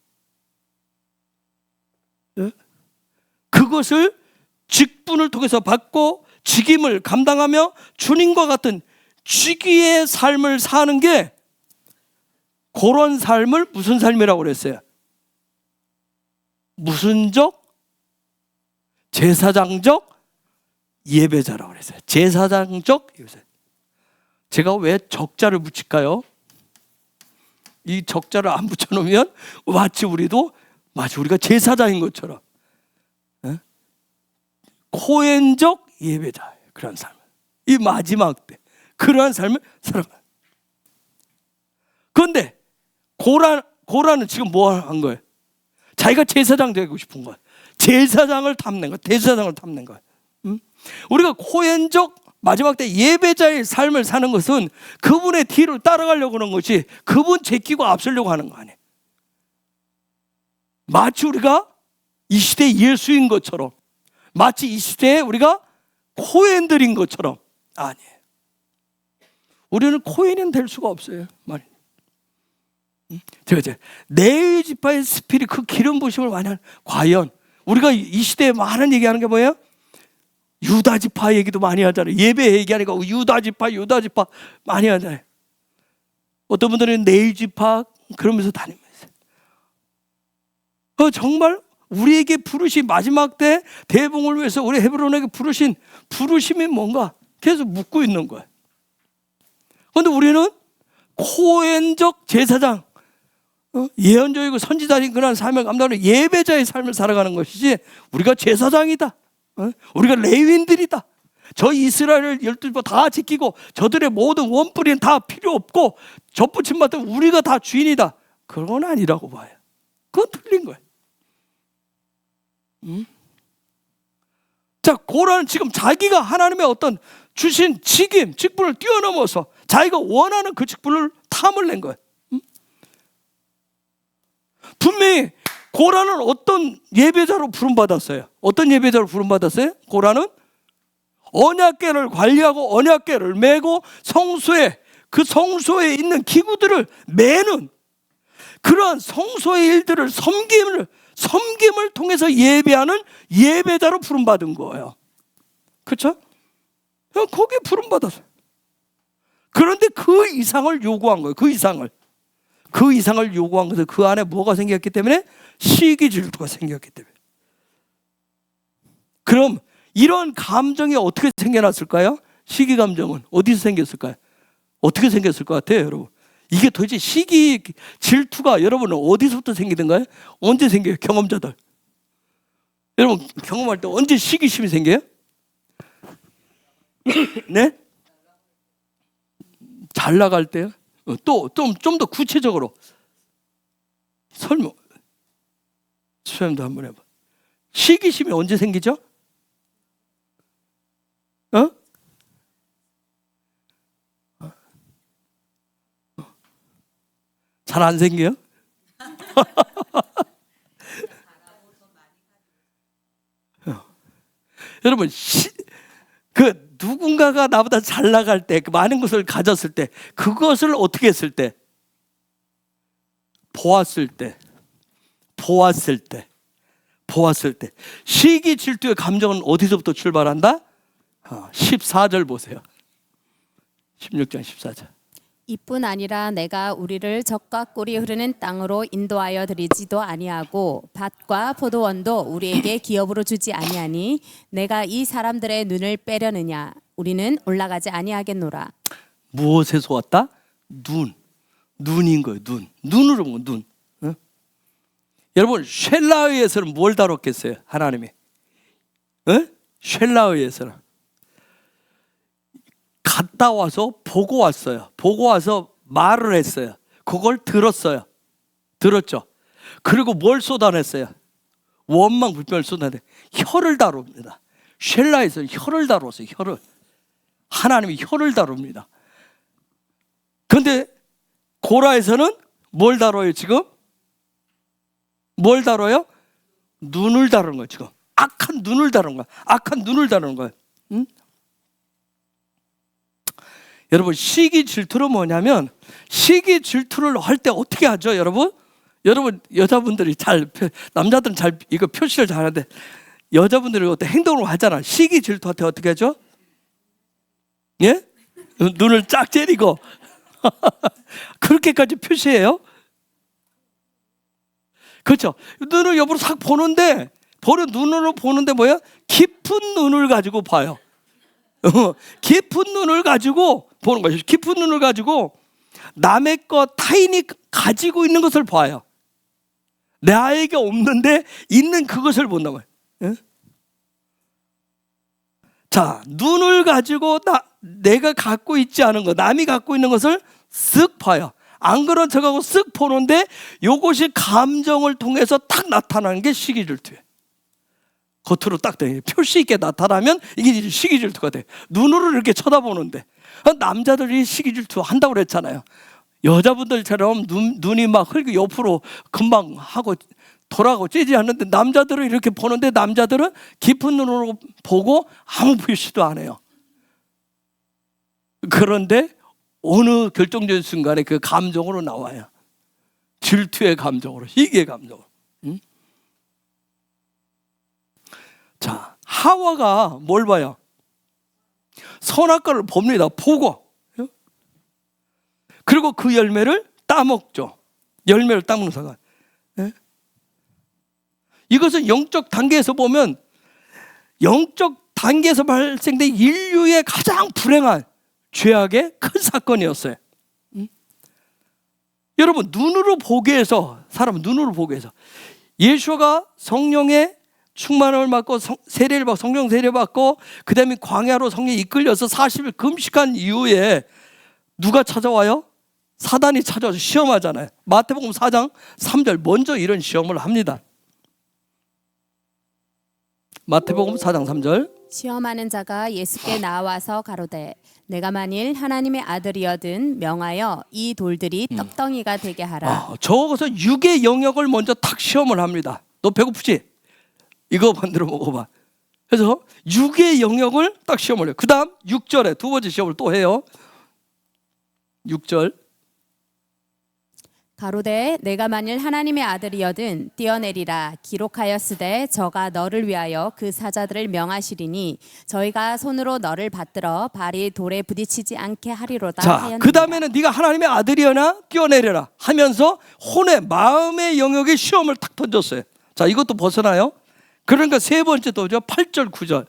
그것을 직분을 통해서 받고 직임을 감당하며 주님과 같은 직위의 삶을 사는 게, 그런 삶을 무슨 삶이라고 그랬어요? 무슨적? 제사장적 예배자라고 그랬어요. 제사장적 예배자. 제가 왜 적자를 붙일까요? 이 적자를 안 붙여놓으면 마치 우리가 제사장인 것처럼, 코헨적 예배자, 그런 삶, 이 마지막 때 그러한 삶을 살아가요. 그런데 고라는 지금 뭐 한 거예요? 자기가 제사장 되고 싶은 거예요. 제사장을 탐낸 거예요. 우리가 코헨적 마지막 때 예배자의 삶을 사는 것은 그분의 뒤를 따라가려고 하는 것이, 그분 제끼고 앞서려고 하는 거 아니에요. 마치 우리가 이 시대 예수인 것처럼, 마치 이 시대에 우리가 코헨들인 것처럼. 아니에요. 우리는 코헨은 될 수가 없어요. 제가 네 지파의 스피릿, 그 기름 부심을 많이 하는, 과연 우리가 이 시대에 많은 얘기하는 게 뭐예요? 유다 지파 얘기도 많이 하잖아요. 예배 얘기하니까 유다 지파 많이 하잖아요. 어떤 분들은 네 지파 그러면서 다니면서, 정말 우리에게 부르신, 마지막 때 대봉을 위해서 우리 헤브론에게 부르신 부르심이 뭔가 계속 묻고 있는 거예요. 그런데 우리는 코헨적 제사장, 예언자이고 선지자인 그런 삶을 감당하는 예배자의 삶을 살아가는 것이지, 우리가 제사장이다, 우리가 레위인들이다, 저 이스라엘을 12번 다 지키고 저들의 모든 원뿔이는 다 필요 없고 접붙임 받은 우리가 다 주인이다, 그건 아니라고 봐요. 그건 틀린 거예요. 자, 고라는 지금 자기가 하나님의 어떤 주신 직분을 뛰어넘어서 자기가 원하는 그 직분을 탐을 낸 거예요. 분명히 고라는 어떤 예배자로 부름받았어요? 어떤 예배자로 부름받았어요? 고라는 언약궤를 관리하고 언약궤를 메고 그 성소에 있는 기구들을 메는, 그러한 성소의 일들을 섬김을 통해서 예배하는 예배자로 부름받은 거예요. 그렇죠? 거기에 부름받았어요. 그런데 그 이상을 요구한 거예요. 그 이상을 요구한 것은 그 안에 뭐가 생겼기 때문에? 시기 질투가 생겼기 때문에. 그럼 이런 감정이 어떻게 생겨났을까요? 시기 감정은 어디서 생겼을까요? 어떻게 생겼을 것 같아요, 여러분? 이게 도대체 시기 질투가 여러분은 어디서부터 생기던가요? 언제 생겨요? 경험자들. 여러분 경험할 때 언제 시기심이 생겨요? 네? 잘 나갈 때요? 또 좀 더 구체적으로 설명. 수염도 한번 해봐. 시기심이 언제 생기죠? 어? 잘 안 생겨요? 여러분, 그 누군가가 나보다 잘 나갈 때, 그 많은 것을 가졌을 때, 그것을 어떻게 했을 때? 보았을 때. 시기 질투의 감정은 어디서부터 출발한다? 14절 보세요. 16장 14절. 이뿐 아니라 내가 우리를 적과 꿀이 흐르는 땅으로 인도하여 드리지도 아니하고 밭과 포도원도 우리에게 기업으로 주지 아니하니 내가 이 사람들의 눈을 빼려느냐? 우리는 올라가지 아니하겠노라. 무엇에서 왔다? 눈인 거예요. 눈으로 본 눈. 어? 여러분, 쉘라의에서는 뭘 다뤘겠어요? 하나님이. 쉘라의에서는 갔다 와서 보고 왔어요. 보고 와서 말을 했어요. 그걸 들었어요. 들었죠. 그리고 뭘 쏟아냈어요? 원망 불평을 쏟아내. 혀를 다룹니다. 쉘라에서는 혀를 다뤘어요. 혀를. 하나님이 혀를 다룹니다. 그런데 고라에서는 뭘 다뤄요 지금? 뭘 다뤄요? 눈을 다루는 거예요 지금. 악한 눈을 다루는 거예요. 악한 눈을 다루는 거예요. 응? 여러분, 시기 질투는 뭐냐면, 시기 질투를 할 때 어떻게 하죠 여러분? 여러분, 여자분들이 남자들은 잘 이거 표시를 잘하는데 여자분들이 어떤 행동을 하잖아. 시기 질투할 때 어떻게 하죠? 예? 눈을 쫙 째리고 그렇게까지 표시해요? 그렇죠. 눈을 옆으로 싹 보는데, 눈으로 보는데 뭐야? 깊은 눈을 가지고 봐요. 깊은 눈을 가지고 보는 거죠. 깊은 눈을 가지고 남의 것 타인이 가지고 있는 것을 봐요. 나에게 없는데 있는 그것을 본단 말이에요. 자, 눈을 가지고 내가 갖고 있지 않은 것, 남이 갖고 있는 것을 쓱 봐요. 안 그런 척하고 쓱 보는데 이것이 감정을 통해서 탁 나타나는 게 시기질투예요. 겉으로 딱 표시 있게 나타나면 이게 시기질투가 돼. 눈으로 이렇게 쳐다보는데, 남자들이 시기질투 한다고 그랬잖아요. 여자분들처럼 눈이 막 흘고 옆으로 금방 하고 돌아가고 찌지 않는데, 남자들은 이렇게 보는데 남자들은 깊은 눈으로 보고 아무 표시도 안 해요. 그런데 어느 결정적인 순간에 그 감정으로 나와요. 질투의 감정으로, 시기의 감정으로. 응? 자, 하와가 뭘 봐요? 선악과를 봅니다. 보고. 그리고 그 열매를 따먹죠. 열매를 따먹는 순간. 이것은 영적 단계에서 보면, 영적 단계에서 발생된 인류의 가장 불행한 죄악의 큰 사건이었어요. 여러분, 눈으로 보게 해서, 사람은 눈으로 보게 해서, 예수가 성령의 충만함을 받고 세례를 받고 성령 세례 받고 그 다음에 광야로 성령에 이끌려서 40일 금식한 이후에 누가 찾아와요? 사단이 찾아와서 시험하잖아요. 마태복음 4장 3절 먼저 이런 시험을 합니다. 마태복음 4장 3절. 시험하는 자가 예수께 나와서 가로되 내가 만일 하나님의 아들이여든 명하여 이 돌들이 떡덩이가 되게 하라. 저것은 육의 영역을 먼저 탁 시험을 합니다. 너 배고프지? 이거 만들어 먹어봐. 그래서 육의 영역을 딱 시험을 해요. 그 다음 6절에 두 번째 시험을 또 해요. 6절. 가로되 내가 만일 하나님의 아들이여든 뛰어내리라. 기록하였으되 저가 너를 위하여 그 사자들을 명하시리니 저희가 손으로 너를 받들어 발이 돌에 부딪히지 않게 하리로다. 자, 그 다음에는 네가 하나님의 아들이여나 뛰어내려라 하면서 혼의 마음의 영역에 시험을 탁 던졌어요. 자, 이것도 벗어나요. 그러니까 세 번째 또죠. 8절 9절.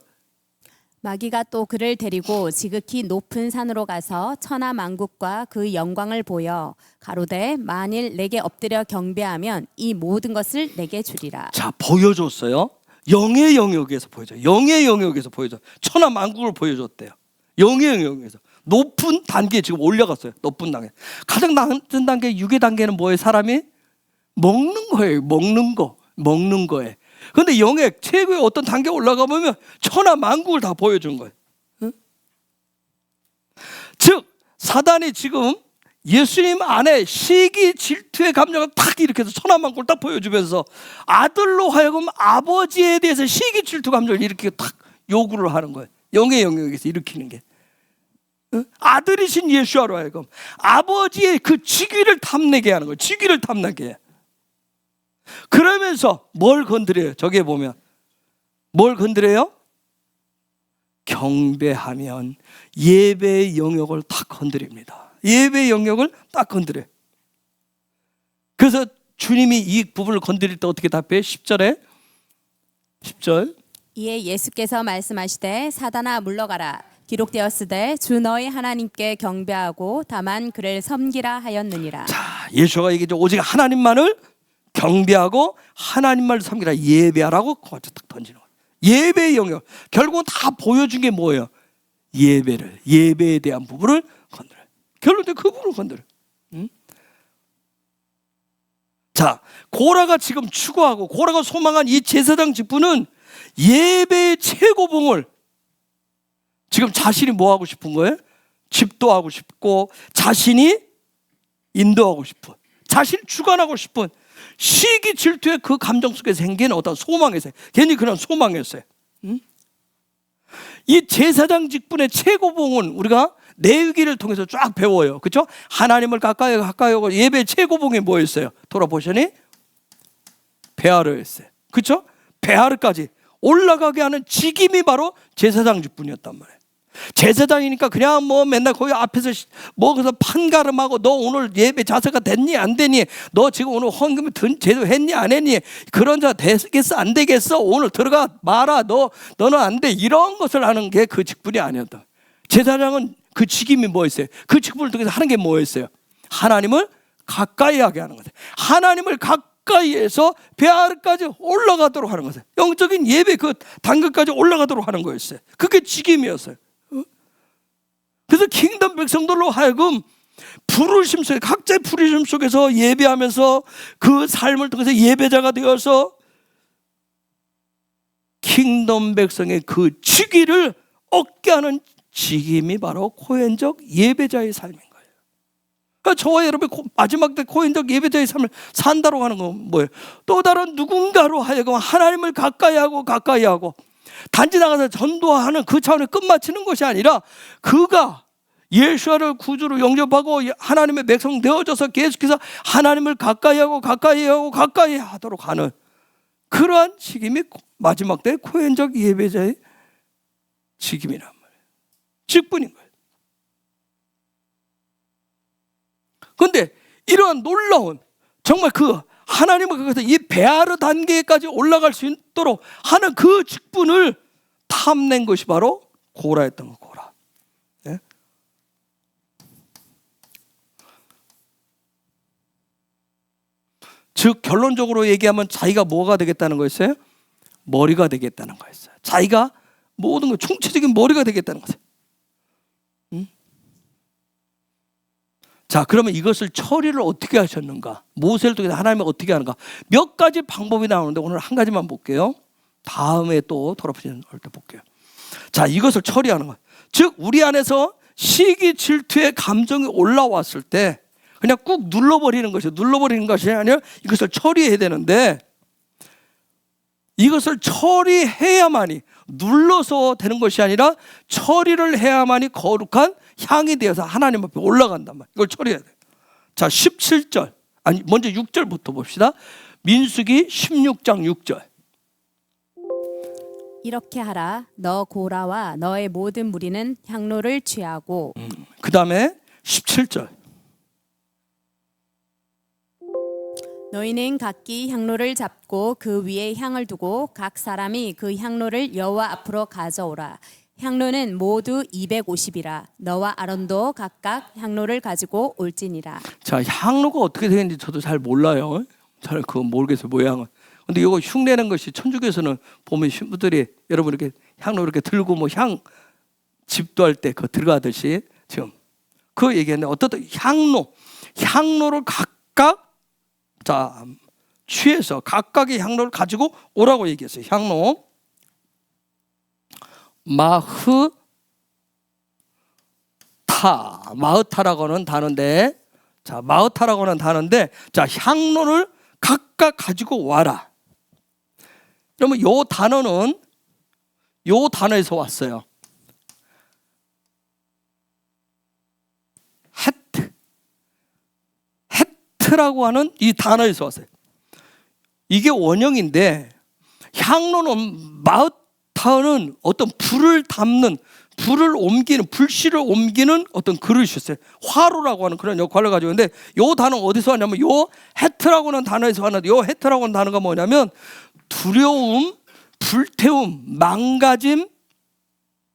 마귀가 또 그를 데리고 지극히 높은 산으로 가서 천하 만국과 그 영광을 보여 가로되 만일 내게 엎드려 경배하면 이 모든 것을 내게 주리라. 자, 보여줬어요. 영의 영역에서 보여줘. 영의 영역에서 보여줘. 천하 만국을 보여줬대요. 영의 영역에서 높은 단계에 지금 올라갔어요. 높은 단계. 가장 낮은 단계 6의 단계는 뭐예요? 사람이 먹는 거예요. 먹는 거. 먹는 거예요. 근데 영의 최고의 어떤 단계에 올라가 보면 천하 만국을 다 보여준 거예요. 응? 즉 사단이 지금 예수님 안에 시기 질투의 감정을 탁 일으켜서 천하 만국을 딱 보여주면서 아들로 하여금 아버지에 대해서 시기 질투 감정을 일으키고 탁 요구를 하는 거예요. 영의 영역에서 일으키는 게. 응? 아들이신 예수로 하여금 아버지의 그 직위를 탐내게 하는 거예요. 직위를 탐내게 해. 그러면서 뭘 건드려요? 저기에 보면 뭘 건드려요? 경배하면 예배의 영역을 딱 건드립니다. 예배의 영역을 딱 건드려요. 그래서 주님이 이 부분을 건드릴 때 어떻게 답해요? 10절에 10절 이에 예수께서 말씀하시되 사단아 물러가라 기록되었으되 주 너희 하나님께 경배하고 다만 그를 섬기라 하였느니라. 자, 예수가 얘기죠. 오직 하나님만을 경배하고 하나님만을 섬기라 예배하라고 딱 던지는 거예요. 예배의 영역 결국은 다 보여준 게 뭐예요? 예배를 예배에 대한 부분을 건드려요. 결론적으로 그 부분을 건드려요. 응? 자, 고라가 지금 추구하고 고라가 소망한 이 제사장 직분은 예배의 최고봉을 지금 자신이 뭐 하고 싶은 거예요? 집도하고 싶고 자신이 인도하고 싶은 자신이 주관하고 싶은 시기 질투의 그 감정 속에서 생긴 어떤 소망이었어요. 괜히 그런 소망이었어요. 응? 이 제사장 직분의 최고봉은 우리가 레위기를 통해서 쫙 배워요. 그렇죠? 하나님을 가까이 하고 예배 최고봉이 뭐였어요? 돌아보시니 베아르였어요. 그렇죠? 베아르까지 올라가게 하는 직임이 바로 제사장 직분이었단 말이에요. 제사장이니까 그냥 뭐 맨날 거기 앞에서 뭐 그래서 판가름하고 너 오늘 예배 자세가 됐니 안 되니 너 지금 오늘 헌금을 제대로 했니 안 했니 그런 자 되겠어 안 되겠어 오늘 들어가 마라 너는 안 돼 이런 것을 하는 게 그 직분이 아니었다. 제사장은 그 직임이 뭐였어요? 그 직분을 통해서 하는 게 뭐였어요? 하나님을 가까이 하게 하는 거예요. 하나님을 가까이에서 베아르까지 올라가도록 하는 거예요. 영적인 예배 그 단계까지 올라가도록 하는 거였어요. 그게 직임이었어요. 그래서 킹덤 백성들로 하여금 부르심 속에 각자의 부르심 속에서 예배하면서 그 삶을 통해서 예배자가 되어서 킹덤 백성의 그 직위를 얻게 하는 직임이 바로 코헨적 예배자의 삶인 거예요. 그러니까 저와 여러분이 마지막 때 코헨적 예배자의 삶을 산다고 하는 건 뭐예요? 또 다른 누군가로 하여금 하나님을 가까이 하고 단지 나가서 전도하는 그 차원에 끝마치는 것이 아니라 그가 예수를 구주로 영접하고 하나님의 백성 되어져서 계속해서 하나님을 가까이 하도록 하는 그러한 직임이 마지막 때 코헨적 예배자의 직임이란 말이에요. 직분인 거예요. 그런데 이러한 놀라운 정말 그 하나님을 거기서 이 베아르 단계까지 올라갈 수 있도록 하는 그 직분을 탐낸 것이 바로 고라였던 거. 고라. 네? 즉 결론적으로 얘기하면 자기가 뭐가 되겠다는 거였어요? 머리가 되겠다는 거였어요. 자기가 모든 거 총체적인 머리가 되겠다는 거예요. 자, 그러면 이것을 처리를 어떻게 하셨는가? 모세를 통해서 하나님이 어떻게 하는가? 몇 가지 방법이 나오는데 오늘 한 가지만 볼게요. 다음에 또 돌아보시는 때 볼게요. 자, 이것을 처리하는 것. 즉 우리 안에서 시기 질투의 감정이 올라왔을 때 그냥 꾹 눌러버리는 것이 아니라 이것을 처리해야 되는데 이것을 처리해야만이 눌러서 되는 것이 아니라 처리를 해야만이 거룩한 향이 되어서 하나님 앞에 올라간단 말이에요. 이걸 처리해야 돼요. 자, 17절 먼저 6절부터 봅시다. 민수기 16장 6절. 이렇게 하라 너 고라와 너의 모든 무리는 향로를 취하고 그 다음에 17절. 너희는 각기 향로를 잡고 그 위에 향을 두고 각 사람이 그 향로를 여호와 앞으로 가져오라. 향로는 모두 250이라. 너와 아론도 각각 향로를 가지고 올지니라. 자, 향로가 어떻게 되는지 저도 잘 몰라요. 잘 그거 모르겠어요, 모양은. 근데 이거 흉내낸 것이 천주교에서는 보면 신부들이 여러분 이렇게 향로 이렇게 들고 뭐 향 집도할 때 그 들어가듯이 지금 그 얘기했는데 어떻든 향로를 각각 자 취해서 각각의 향로를 가지고 오라고 얘기했어요. 향로. 마흐타라고 하는 단어인데, 자, 마흐타라고 하는 단어인데, 자, 향로를 각각 가지고 와라. 그러면 요 단어는 요 단어에서 왔어요. 헤트라고 하는 이 단어에서 왔어요. 이게 원형인데, 향로는, 마흐타는 어떤 불을 담는, 불을 옮기는, 불씨를 옮기는 어떤 그릇이었어요. 화로라고 하는 그런 역할을 가지고 있는데, 요 단어 어디서 왔냐면 요 헤트라고 하는 단어에서 왔는데, 요 헤트라고 하는 단어가 뭐냐면 두려움, 불태움, 망가짐,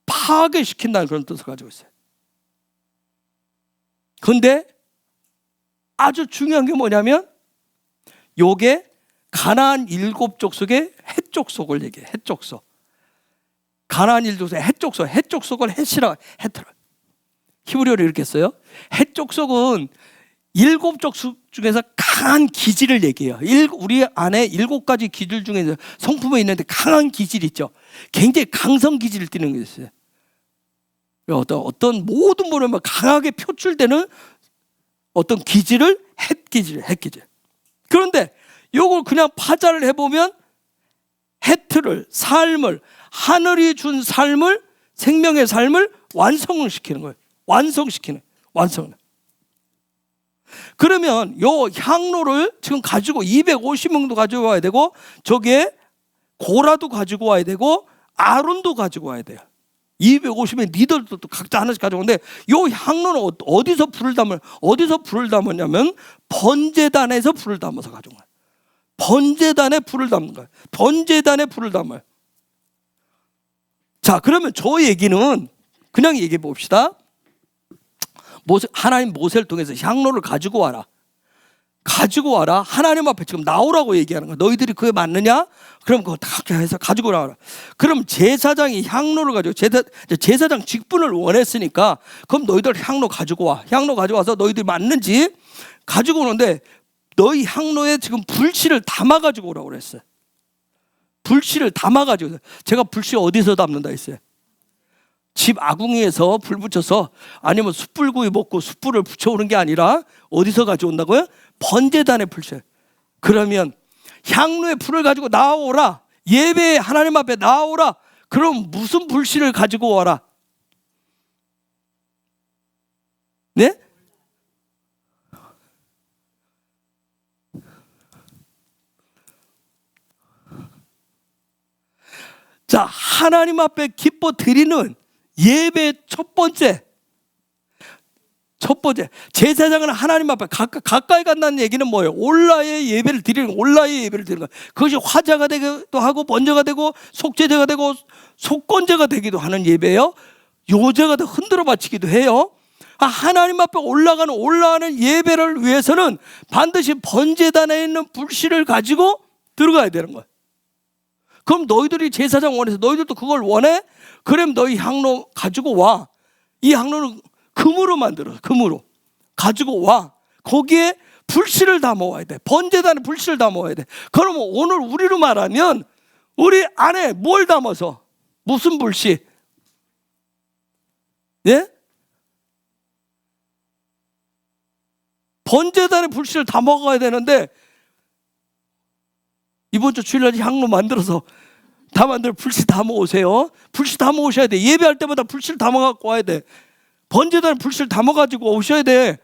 파괴시킨다는 그런 뜻을 가지고 있어요. 그런데 아주 중요한 게 뭐냐면 요게 가나안 7족속의 헷족속을 얘기해. 헷족속. 가나안 7족속의 헷족속. 헷족속을 헷이라, 헷라. 히브리어로 이렇게 써요. 헷족속은 7족속 중에서 강한 기질을 얘기해요. 우리 안에 7가지 기질 중에 성품에 있는데 강한 기질이 있죠. 굉장히 강성 기질을 띠는 게 있어요. 어떤 모든 모습을 강하게 표출되는 어떤 기질을 헷기질. 그런데 이걸 그냥 파자를 해보면 헤트를, 삶을, 하늘이 준 삶을, 생명의 삶을 완성을 시키는 거예요. 완성시키는. 그러면 요 향로를 지금 가지고 250명도 가지고 와야 되고, 저기에 고라도 가지고 와야 되고, 아론도 가지고 와야 돼요. 250명 리더들도 각자 하나씩 가져오는데, 요 향로는 어디서 불을 담았냐면 번제단에서 불을 담아서 가져온 거예요. 번제단에 불을 담는 거예요. 번제단에 불을 담아요. 자, 그러면 저 얘기는 그냥 얘기해 봅시다. 하나님 모세를 통해서 향로를 가지고 와라. 하나님 앞에 지금 나오라고 얘기하는 거야. 너희들이 그게 맞느냐? 그럼 그거 다 해서 가지고 나와라. 그럼 제사장이 향로를 가지고, 제사장 직분을 원했으니까, 그럼 너희들 향로 가지고 와. 향로 가져와서 너희들이 맞는지 가지고 오는데, 너희 향로에 지금 불씨를 담아 가지고 오라고 그랬어요. 불씨를 담아 가지고. 제가 불씨 어디서 담는다 했어요? 집 아궁이에서 불 붙여서, 아니면 숯불구이 먹고 숯불을 붙여오는 게 아니라 어디서 가져온다고요? 번제단의 불씨. 그러면 향로의 불을 가지고 나오라. 예배에 하나님 앞에 나오라. 그럼 무슨 불씨를 가지고 와라? 네? 자, 하나님 앞에 기뻐 드리는 예배의 첫 번째, 제사장은 하나님 앞에 가까이 간다는 얘기는 뭐예요? 올라의 예배를 드리는 거예요. 그것이 화제가 되기도 하고, 번제가 되고, 속죄제가 되고, 속건제가 되기도 하는 예배예요. 요제가 더 흔들어 바치기도 해요. 하나님 앞에 올라가는 예배를 위해서는 반드시 번제단에 있는 불씨를 가지고 들어가야 되는 거예요. 그럼 너희들이 제사장 원해서 너희들도 그걸 원해? 그럼 너희 향로 가지고 와. 이 향로는 금으로 만들어서, 금으로 가지고 와. 거기에 불씨를 담아와야 돼. 번제단에 불씨를 담아와야 돼. 그러면 오늘 우리로 말하면 우리 안에 뭘 담아서, 무슨 불씨? 예? 번제단에 불씨를 담아가야 되는데, 이번 주 주일날 향로 만들어서 다 만들어 불씨 담아오세요. 불씨 담아오셔야 돼. 예배할 때마다 불씨를 담아갖고 와야 돼. 번제단에 불씨를 담아가지고 오셔야 돼.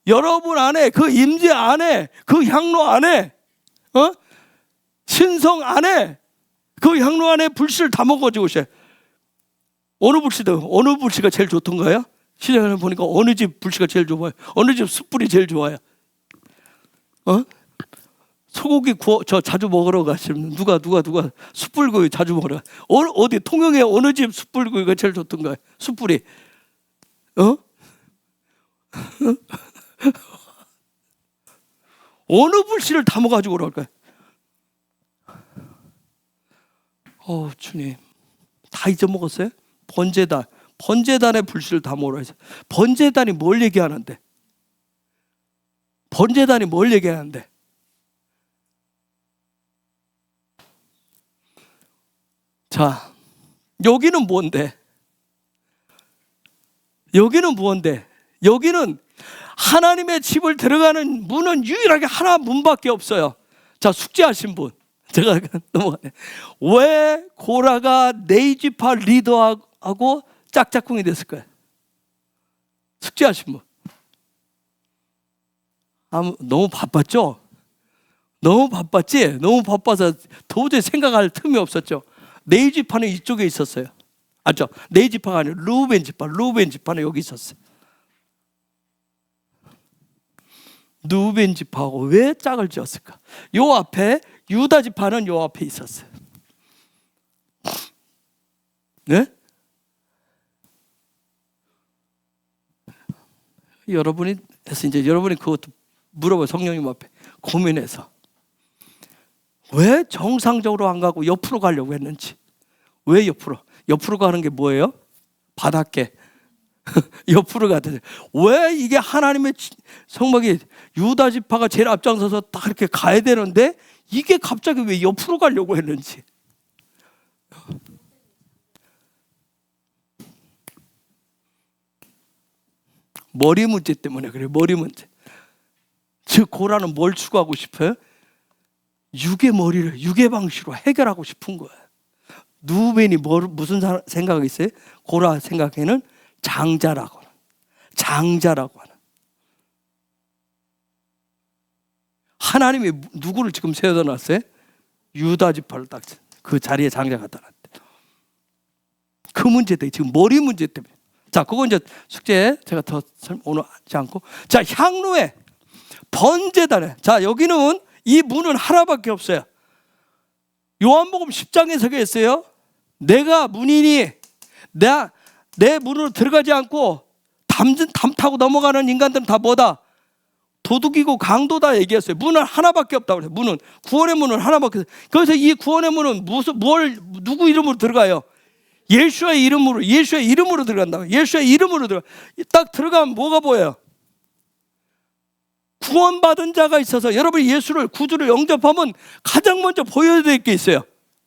여러분 안에, 그 임재 안에, 그 향로 안에, 신성 안에, 그 향로 안에 불씨를 담아가지고 오셔야 돼. 어느 불씨가 제일 좋던가요? 시장에 보니까 어느 집 불씨가 제일 좋아요? 어느 집 숯불이 제일 좋아요? 소고기 저 자주 먹으러 가시면 누가 숯불구이 자주 먹으러 가. 어디 통영에 어느 집 숯불구이가 제일 좋던가요? 숯불이. 어느 불씨를 담아 가지고 오랄까요? 주님, 다 잊어먹었어요? 번제단에 불씨를 담아 오라 해서. 번제단이 뭘 얘기하는데? 자, 여기는 뭔데? 여기는 뭔데? 여기는 하나님의 집을 들어가는 문은 유일하게 하나 문밖에 없어요. 자, 숙제하신 분. 제가 넘어가네. 왜 고라가 네이지파 리더하고 짝짝꿍이 됐을까요? 숙제하신 분. 너무 바빴죠? 너무 바빴지? 너무 바빠서 도저히 생각할 틈이 없었죠. 네이지파는 이쪽에 있었어요. 알죠? 네이지파가 아니라 루벤 지파는 여기 있었어요. 루벤 지파하고 왜 짝을 지었을까? 요 앞에 유다 지파는 요 앞에 있었어요. 네? 여러분이 그것도 물어봐요. 성령님 앞에 고민해서 왜 정상적으로 안 가고 옆으로 가려고 했는지. 왜 옆으로 가는 게 뭐예요? 바닷개 옆으로 가듯. 왜 이게 하나님의 성막이 유다 지파가 제일 앞장서서 딱 이렇게 가야 되는데 이게 갑자기 왜 옆으로 가려고 했는지. 머리 문제 때문에 그래요. 머리 문제. 즉 고라는 뭘 추구하고 싶어요? 육의 방식으로 해결하고 싶은 거예요. 누벤이 무슨 생각이 있어요? 고라 생각에는 장자라고 하는. 하나님이 누구를 지금 세워다 놨어요? 유다 지파를 딱 그 자리에 장자 갖다 놨대. 그 문제 때문에, 지금 머리 문제 때문에. 자, 그건 이제 숙제 제가 더 오늘 하지 않고. 자, 향로에 번제단에. 자, 여기는 이 문은 하나밖에 없어요. 요한복음 10장에 서게 했어요. 내가 문이니 내 문으로 들어가지 않고 담 타고 넘어가는 인간들은 다 뭐다? 도둑이고 강도다 얘기했어요. 문은 하나밖에 없다고 그래요. 문은 구원의 문은 하나밖에 없어요. 그래서 이 구원의 문은 누구 이름으로 들어가요? 예수의 이름으로 들어간다고. 예수의 이름으로 딱 들어가면 뭐가 보여요? 구원받은 자가 있어서 여러분이 예수를 구주를 영접하면 가장 먼저 보여야 될 게 있어요.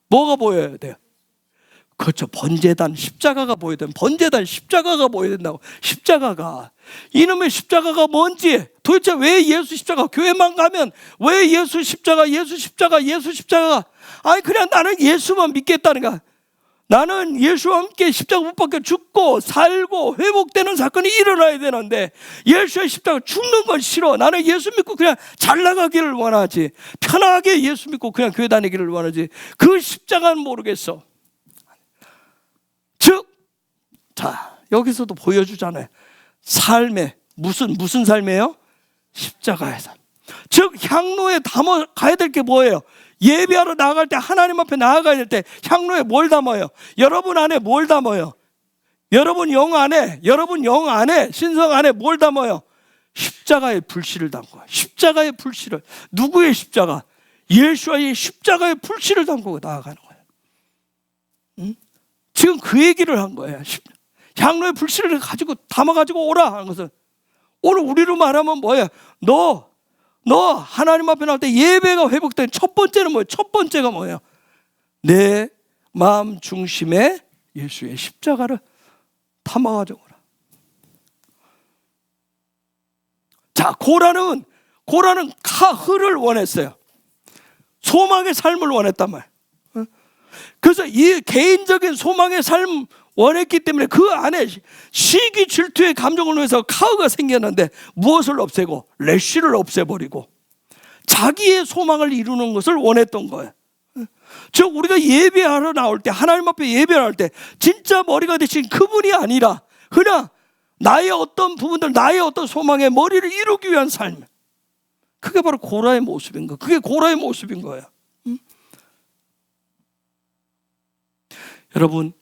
뭐가 보여야 돼요? 그렇죠. 번제단 십자가가 보여야 돼요. 번제단 십자가가 보여야 된다고. 십자가가. 이놈의 십자가가 뭔지, 도대체 왜 예수 십자가, 교회만 가면 왜 예수 십자가 아니 그냥 나는 예수만 믿겠다는 거야. 나는 예수와 함께 십자가 못 박혀 죽고 살고 회복되는 사건이 일어나야 되는데 예수의 십자가 죽는 건 싫어. 나는 예수 믿고 그냥 잘 나가기를 원하지. 편하게 예수 믿고 그냥 교회 다니기를 원하지. 그 십자가는 모르겠어. 즉, 자, 여기서도 보여주잖아요. 삶에 무슨 삶이에요? 십자가의 삶. 즉 향로에 담아 가야 될 게 뭐예요? 예배하러 나아갈 때, 하나님 앞에 나아가야 될 때 향로에 뭘 담아요? 여러분 안에 뭘 담아요? 여러분 영 안에 신성 안에 뭘 담아요? 십자가의 불씨를 담고. 십자가의 불씨를. 누구의 십자가? 예수의 십자가의 불씨를 담고 나아가는 거예요. 응? 지금 그 얘기를 한 거예요. 향로의 불씨를 가지고 담아가지고 오라 하는 것은, 오늘 우리로 말하면 뭐예요? 너 하나님 앞에 나올 때 예배가 회복된 첫 번째는 뭐예요? 첫 번째가 뭐예요? 내 마음 중심에 예수의 십자가를 담아가지고 오라. 자, 고라는 카흐를 원했어요. 소망의 삶을 원했단 말이에요. 그래서 이 개인적인 소망의 삶 원했기 때문에 그 안에 시기 질투의 감정을 위해서 카흐가 생겼는데 무엇을 없애고? 레쉬를 없애버리고 자기의 소망을 이루는 것을 원했던 거예요. 즉 우리가 예배하러 나올 때, 하나님 앞에 예배할 때 진짜 머리가 되신 그분이 아니라 그냥 나의 어떤 부분들, 나의 어떤 소망에 머리를 이루기 위한 삶, 그게 바로 고라의 모습인 거예요. 그게 고라의 모습인 거예요. 여러분,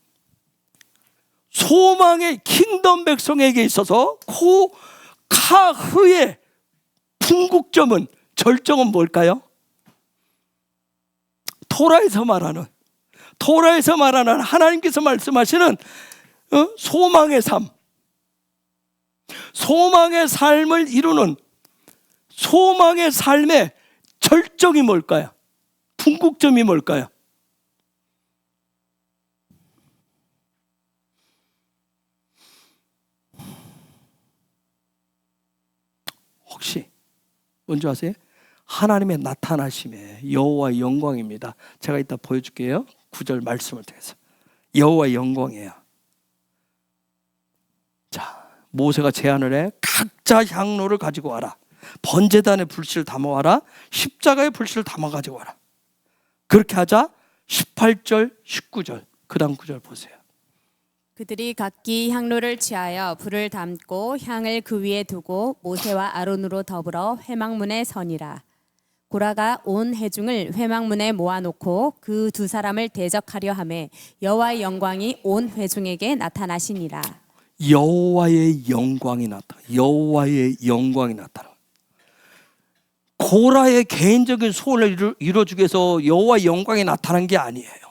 소망의 킹덤 백성에게 있어서 카흐의 궁극점은, 절정은 뭘까요? 토라에서 말하는 하나님께서 말씀하시는 소망의 삶, 소망의 삶을 이루는 소망의 삶의 절정이 뭘까요? 궁극점이 뭘까요? 혹시 뭔지 아세요? 하나님의 나타나심에 여호와의 영광입니다. 제가 이따 보여줄게요. 9절 말씀을 통해서 여호와의 영광이에요. 자, 모세가 제안을 해. 각자 향로를 가지고 와라. 번제단에 불씨를 담아와라. 십자가에 불씨를 담아 가지고 와라. 그렇게 하자. 18절 19절 그 다음 9절 보세요. 그들이 각기 향로를 취하여 불을 담고 향을 그 위에 두고 모세와 아론으로 더불어 회막문에 서니라. 고라가 온 회중을 회막문에 모아놓고 그 두 사람을 대적하려 하매 여호와의 영광이 온 회중에게 나타나시니라. 여호와의 영광이 나타나. 여호와의 영광이 나타나. 고라의 개인적인 소원을 이루어주기 위해서 여호와의 영광이 나타난 게 아니에요.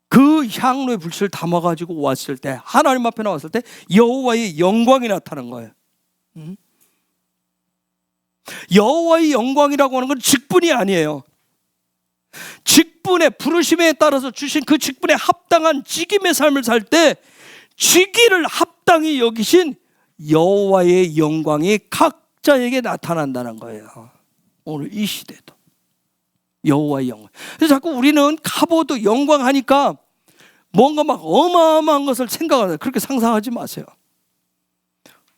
그 향로의 불씨를 담아가지고 왔을 때, 하나님 앞에 나왔을 때 여호와의 영광이 나타난 거예요. 여호와의 영광이라고 하는 건 직분이 아니에요. 직분의 부르심에 따라서 주신 그 직분에 합당한 직임의 삶을 살 때 직위를 합당히 여기신 여호와의 영광이 각자에게 나타난다는 거예요. 오늘 이 시대도 여호와의 영광. 그래서 자꾸 우리는 카보드 영광 하니까 뭔가 막 어마어마한 것을 생각하는, 그렇게 상상하지 마세요.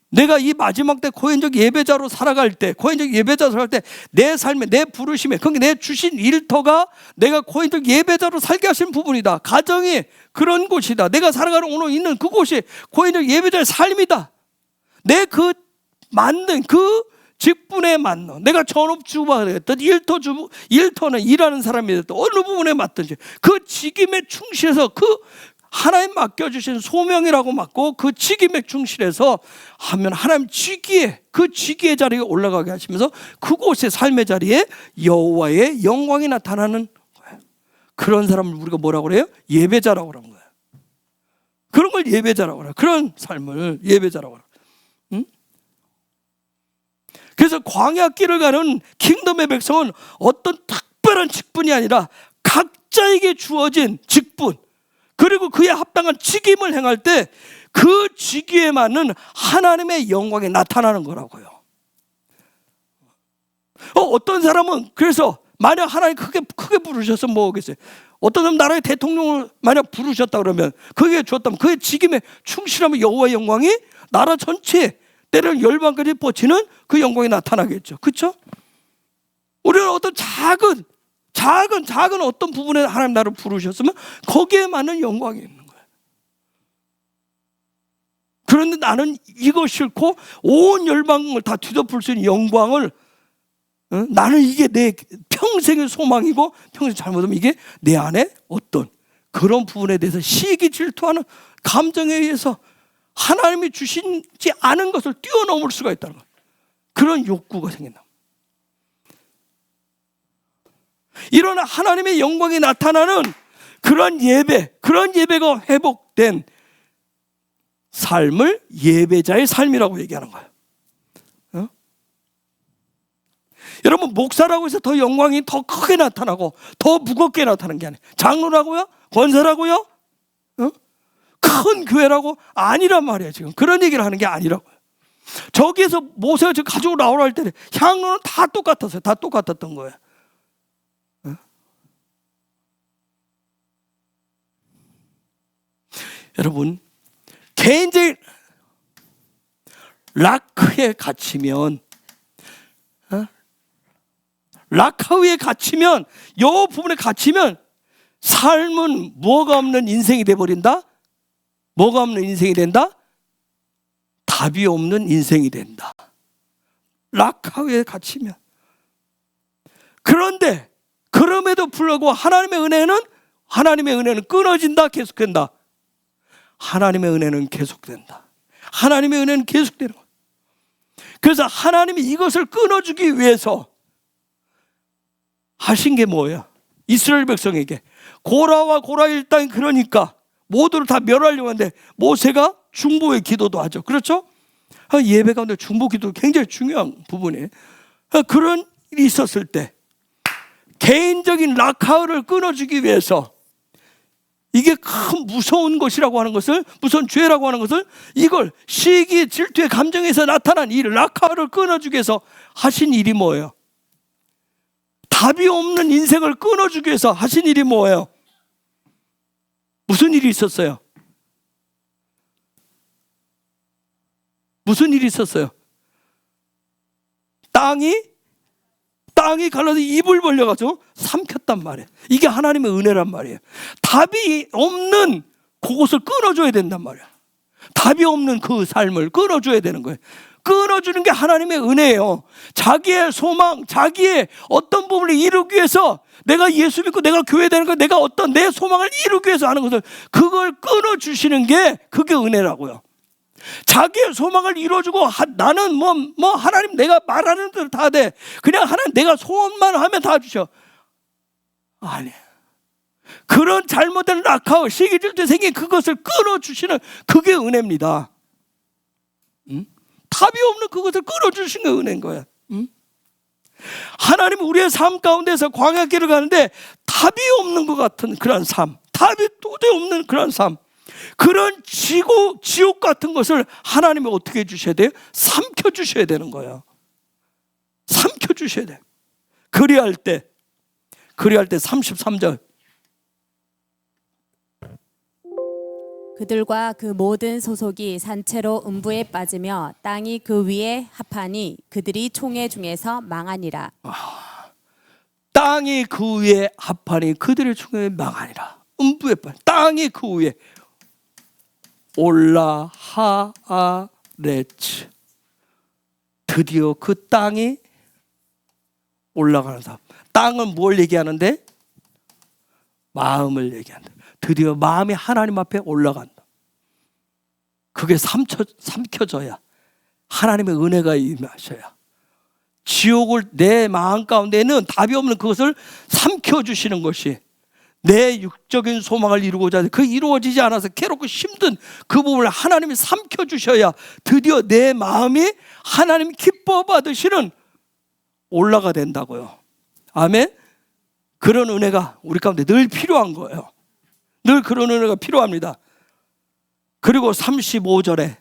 내가 이 마지막 때 고연적 예배자로 살아갈 때, 고연적 예배자로 살아갈 때 내 삶에, 내 부르심에, 거기 내 주신 일터가 내가 고연적 예배자로 살게 하신 부분이다. 가정이 그런 곳이다. 내가 살아가는 오늘 있는 그곳이 고연적 예배자의 삶이다. 내 그 만든 그 직분에 맞는, 내가 전업주부가 되겠든 일터는 일하는 사람이 됐든 어느 부분에 맞든지 그 직임에 충실해서 그 하나님 맡겨주신 소명이라고 맡고 그 직임에 충실해서 하면 하나님 직위에, 그 직위의 자리에 올라가게 하시면서 그곳의 삶의 자리에 여호와의 영광이 나타나는 거예요. 그런 사람을 우리가 뭐라고 그래요? 예배자라고 그러는 거예요. 그런 걸 예배자라고 그래요. 그런 삶을 예배자라고 그래요. 그래서 광야길을 가는 킹덤의 백성은 어떤 특별한 직분이 아니라 각자에게 주어진 직분, 그리고 그에 합당한 직임을 행할 때 그 직위에 맞는 하나님의 영광이 나타나는 거라고요. 어떤 사람은 그래서 만약 하나님 크게 부르셔서 뭐겠어요? 어떤 사람 나라의 대통령을 만약 부르셨다 그러면, 그게 주었다면 그의 직임에 충실하면 여호와의 영광이 나라 전체에 때로는 열방까지 뻗치는 그 영광이 나타나겠죠. 그렇죠? 우리는 어떤 작은 어떤 부분에 하나님 나를 부르셨으면 거기에 맞는 영광이 있는 거예요. 그런데 나는 이거 싫고 온 열방을 다 뒤덮을 수 있는 영광을, 나는 이게 내 평생의 소망이고 평생 잘못하면 이게 내 안에 어떤 그런 부분에 대해서 시기 질투하는 감정에 의해서 하나님이 주시지 않은 것을 뛰어넘을 수가 있다는 거예요. 그런 욕구가 생긴다. 이런 하나님의 영광이 나타나는 그런 예배가 회복된 삶을 예배자의 삶이라고 얘기하는 거예요. 여러분, 목사라고 해서 더 영광이 더 크게 나타나고 더 무겁게 나타나는 게 아니에요. 장로라고요? 권사라고요? 큰 교회라고? 아니란 말이에요. 지금 그런 얘기를 하는 게 아니라고요. 저기에서 모세가 지금 가지고 나오라 할 때 향로는 다 똑같았어요. 다 똑같았던 거예요. 여러분, 개인적인 라크에 갇히면, 라카위에 갇히면, 요 부분에 갇히면 삶은 뭐가 없는 인생이 돼버린다? 뭐가 없는 인생이 된다? 답이 없는 인생이 된다. 라카위에 갇히면. 그런데 그럼에도 불구하고 하나님의 은혜는 끊어진다, 계속된다? 하나님의 은혜는 계속된다. 하나님의 은혜는 계속되는 거예요. 그래서 하나님이 이것을 끊어주기 위해서 하신 게 뭐예요? 이스라엘 백성에게 고라와 고라 일당이 그러니까 모두를 다 멸하려고 하는데 모세가 중보의 기도도 하죠. 그렇죠? 예배 가운데 중보 기도 굉장히 중요한 부분이에요. 그런 일이 있었을 때 개인적인 라카를 끊어주기 위해서 이게 큰 무서운 것이라고 하는 것을, 무서운 죄라고 하는 것을, 이걸 시기, 질투의 감정에서 나타난 이 락하를 끊어주기 위해서 하신 일이 뭐예요? 답이 없는 인생을 끊어주기 위해서 하신 일이 뭐예요? 무슨 일이 있었어요? 무슨 일이 있었어요? 땅이 갈라서 입을 벌려가지고 삼켰단 말이에요. 이게 하나님의 은혜란 말이에요. 답이 없는 그것을 끊어줘야 된단 말이에요. 답이 없는 그 삶을 끊어줘야 되는 거예요. 끊어주는 게 하나님의 은혜예요. 자기의 소망, 자기의 어떤 부분을 이루기 위해서, 내가 예수 믿고 내가 교회 되는 거, 내가 어떤 내 소망을 이루기 위해서 하는 것을, 그걸 끊어주시는 게 그게 은혜라고요. 자기의 소망을 이루어주고 나는 뭐 하나님 내가 말하는 대로 다 돼, 그냥 하나님 내가 소원만 하면 다 주셔. 아니, 그런 잘못된 낙하와 시기질투에 생긴 그것을 끊어주시는 그게 은혜입니다. 답이 없는 그것을 끊어주신 게 은혜인 거야. 하나님은 우리의 삶 가운데서 광야길을 가는데 답이 없는 것 같은 그런 삶, 답이 도저히 없는 그런 삶, 그런 지옥 같은 것을 하나님이 어떻게 해주셔야 돼요? 삼켜주셔야 되는 거예요. 삼켜주셔야 돼요. 그리할 때 33절, 그들과 그 모든 소속이 산채로 음부에 빠지며 땅이 그 위에 합하니 그들이 총회 중에서 망하니라. 땅이 그 위에 합하니 그들의 총에 망하니라. 음부에 빠져, 땅이 그 위에, 올라하아레츠, 드디어 그 땅이 올라가는 삶. 땅은 뭘 얘기하는데? 마음을 얘기한다. 드디어 마음이 하나님 앞에 올라간다. 그게 삼켜져야, 하나님의 은혜가 임하셔야, 지옥을 내 마음 가운데는 답이 없는 그것을 삼켜주시는 것이, 내 육적인 소망을 이루고자 하는데 그 이루어지지 않아서 괴롭고 힘든 그 부분을 하나님이 삼켜주셔야 드디어 내 마음이 하나님 기뻐 받으시는 올라가 된다고요. 아멘. 그런 은혜가 우리 가운데 늘 필요한 거예요. 늘 그런 은혜가 필요합니다. 그리고 35절에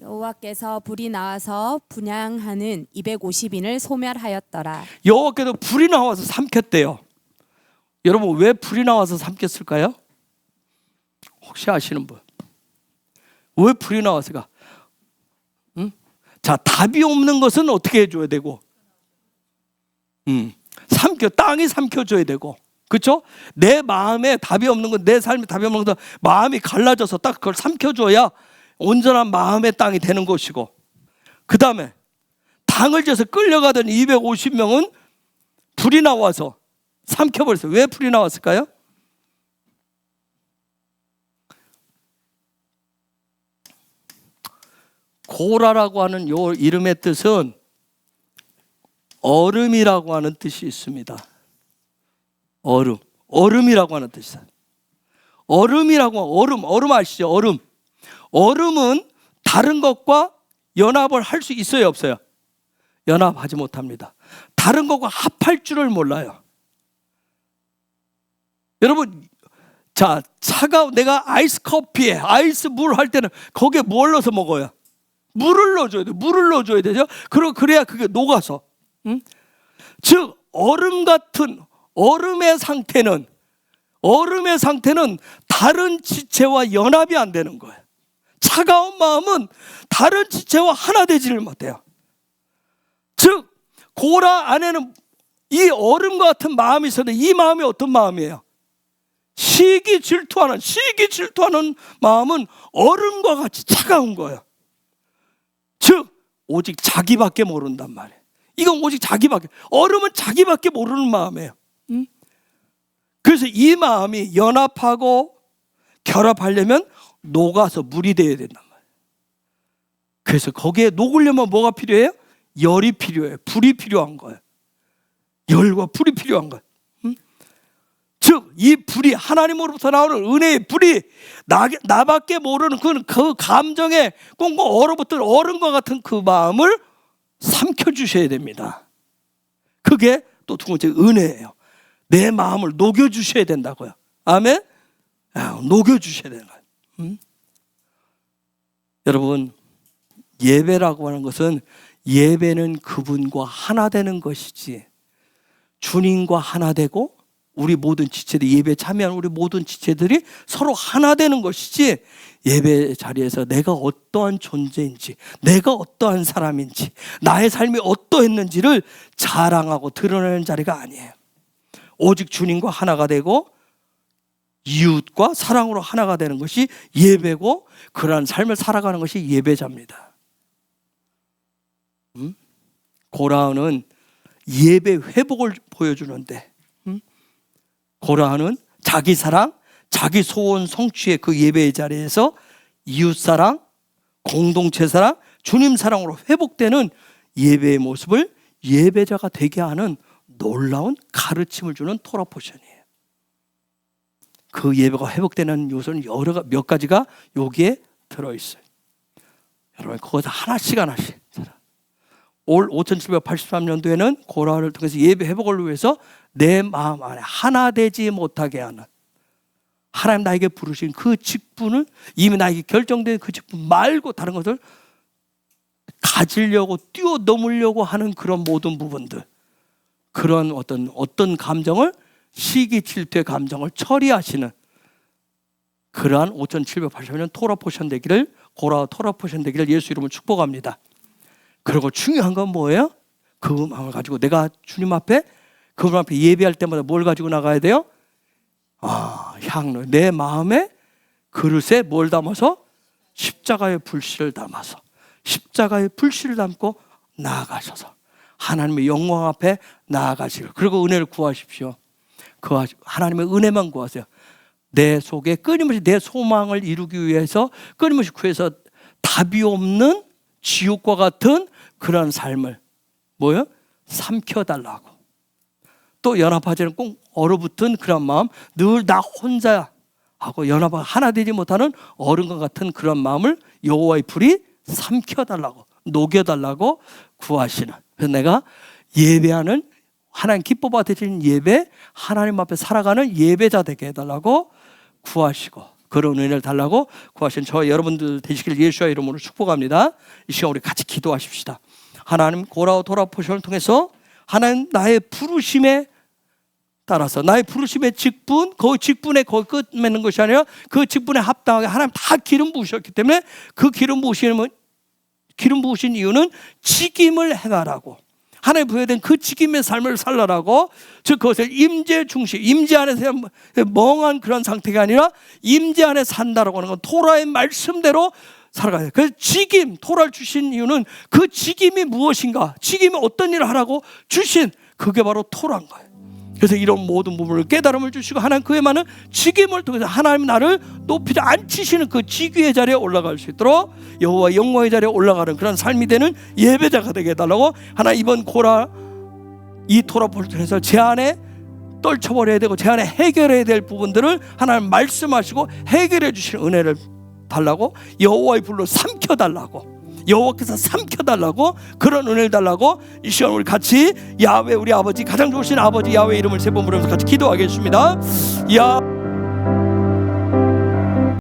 여호와께서 불이 나와서 분향하는 250인을 소멸하였더라. 여호와께서 불이 나와서 삼켰대요. 여러분, 왜 불이 나와서 삼켰을까요? 혹시 아시는 분? 왜 불이 나왔을까? 자, 답이 없는 것은 어떻게 해줘야 되고, 땅이 삼켜줘야 되고, 그렇죠? 내 마음에 답이 없는 것, 내 삶에 답이 없는 것, 마음이 갈라져서 딱 그걸 삼켜줘야 온전한 마음의 땅이 되는 것이고, 그 다음에 당을 져서 끌려가던 250명은 불이 나와서 삼켜버렸어요. 왜 불이 나왔을까요? 고라라고 하는 요 이름의 뜻은 얼음이라고 하는 뜻이 있습니다. 얼음이라고 하는 뜻이다. 얼음 아시죠? 얼음은 다른 것과 연합을 할 수 있어요, 없어요? 연합하지 못합니다. 다른 것과 합할 줄을 몰라요. 여러분, 자, 내가 아이스 커피에 아이스 물 할 때는 거기에 뭘 넣어서 먹어요? 물을 넣어줘야 돼요. 물을 넣어줘야 되죠. 그래야 그게 녹아서. 즉, 얼음의 상태는 다른 지체와 연합이 안 되는 거예요. 차가운 마음은 다른 지체와 하나 되지를 못해요. 즉, 고라 안에는 이 얼음과 같은 마음이 있었는데, 이 마음이 어떤 마음이에요? 시기 질투하는 마음은 얼음과 같이 차가운 거예요. 즉, 오직 자기밖에 모른단 말이에요. 이건 오직 얼음은 자기밖에 모르는 마음이에요. 그래서 이 마음이 연합하고 결합하려면 녹아서 물이 되어야 된단 말이에요. 그래서 거기에 녹으려면 뭐가 필요해요? 열이 필요해요. 불이 필요한 거예요. 열과 불이 필요한 거예요. 즉, 이 불이, 하나님으로부터 나오는 은혜의 불이 나밖에 모르는 그 감정에 꽁꽁 얼어붙은 얼음과 같은 그 마음을 삼켜주셔야 됩니다. 그게 또 두 번째 은혜예요. 내 마음을 녹여주셔야 된다고요. 아멘. 녹여주셔야 되는 거예요. 여러분, 예배라고 하는 것은, 예배는 그분과 하나 되는 것이지, 주님과 하나 되고 우리 모든 지체들이, 예배에 참여하는 우리 모든 지체들이 서로 하나 되는 것이지, 예배 자리에서 내가 어떠한 존재인지, 내가 어떠한 사람인지, 나의 삶이 어떠했는지를 자랑하고 드러내는 자리가 아니에요. 오직 주님과 하나가 되고 이웃과 사랑으로 하나가 되는 것이 예배고, 그러한 삶을 살아가는 것이 예배자입니다. 고라흐는 예배 회복을 보여주는데, 고라흐는 자기 사랑, 자기 소원 성취의 그 예배의 자리에서 이웃 사랑, 공동체 사랑, 주님 사랑으로 회복되는 예배의 모습을 예배자가 되게 하는 놀라운 가르침을 주는 토라 포션이에요. 그 예배가 회복되는 요소는 몇 가지가 여기에 들어있어요. 여러분, 그것을 하나씩 올 5783년도에는 고라흐를 통해서 예배 회복을 위해서 내 마음 안에 하나 되지 못하게 하는, 하나님 나에게 부르신 그 직분을, 이미 나에게 결정된 그 직분 말고 다른 것을 가지려고 뛰어넘으려고 하는 그런 모든 부분들, 그런 어떤 감정을, 시기 질투의 감정을 처리하시는 그러한 5780년 토라 포션 되기를, 고라흐 토라 포션 되기를 예수 이름으로 축복합니다. 그리고 중요한 건 뭐예요? 그 마음을 가지고 내가 주님 앞에, 그분 앞에 예배할 때마다 뭘 가지고 나가야 돼요? 향로, 내 마음에 그릇에 뭘 담아서? 십자가의 불씨를 담아서, 십자가의 불씨를 담고 나아가셔서 하나님의 영광 앞에 나아가시고, 그리고 은혜를 구하십시오. 하나님의 은혜만 구하세요. 내 속에 끊임없이 내 소망을 이루기 위해서 끊임없이 구해서 답이 없는 지옥과 같은 그런 삶을 뭐요? 삼켜달라고. 또 연합하지 않은 꼭 얼어붙은 그런 마음, 늘 나 혼자 하고 연합 하나 되지 못하는 어른과 같은 그런 마음을 여호와의 불이 삼켜달라고, 녹여달라고 구하시는, 그래서 내가 예배하는, 하나님 기뻐 받으시는 예배, 하나님 앞에 살아가는 예배자 되게 해달라고 구하시고, 그런 은혜를 달라고 구하신 저 여러분들 되시길 예수의 이름으로 축복합니다. 이 시간 우리 같이 기도하십시다. 하나님, 고라흐 토라 포션을 통해서 하나님 나의 부르심에 따라서, 나의 부르심의 직분, 그 직분에 거기 끝맺는 것이 아니라 그 직분에 합당하게 하나님 다 기름 부으셨기 때문에, 그 기름 부으신 이유는 직임을 행하라고, 하나님 부여된 그 직임의 삶을 살라라고, 즉 그것을 임재 중심, 임재 안에서 멍한 그런 상태가 아니라 임재 안에 산다라고 하는 건 토라의 말씀대로 살아가야 돼요. 그래서 직임, 토라를 주신 이유는 그 직임이 무엇인가, 직임이 어떤 일을 하라고 주신, 그게 바로 토라인 거예요. 그래서 이런 모든 부분을 깨달음을 주시고, 하나님 그에 많은 직임을 통해서 하나님 나를 높이 앉히시는 그 지귀의 자리에 올라갈 수 있도록, 여호와 영광의 자리에 올라가는 그런 삶이 되는 예배자가 되게 해달라고, 하나님 이번 이 토라포를 통해서 제 안에 떨쳐버려야 되고 제 안에 해결해야 될 부분들을 하나님 말씀하시고 해결해 주시는 은혜를 달라고, 여호와의 불로 삼켜달라고, 여호와께서 삼켜달라고, 그런 은혜를 달라고, 이 시간 우리 같이 야훼, 우리 아버지, 가장 좋으신 아버지 야훼 이름을 세 번 부르면서 같이 기도하겠습니다. 야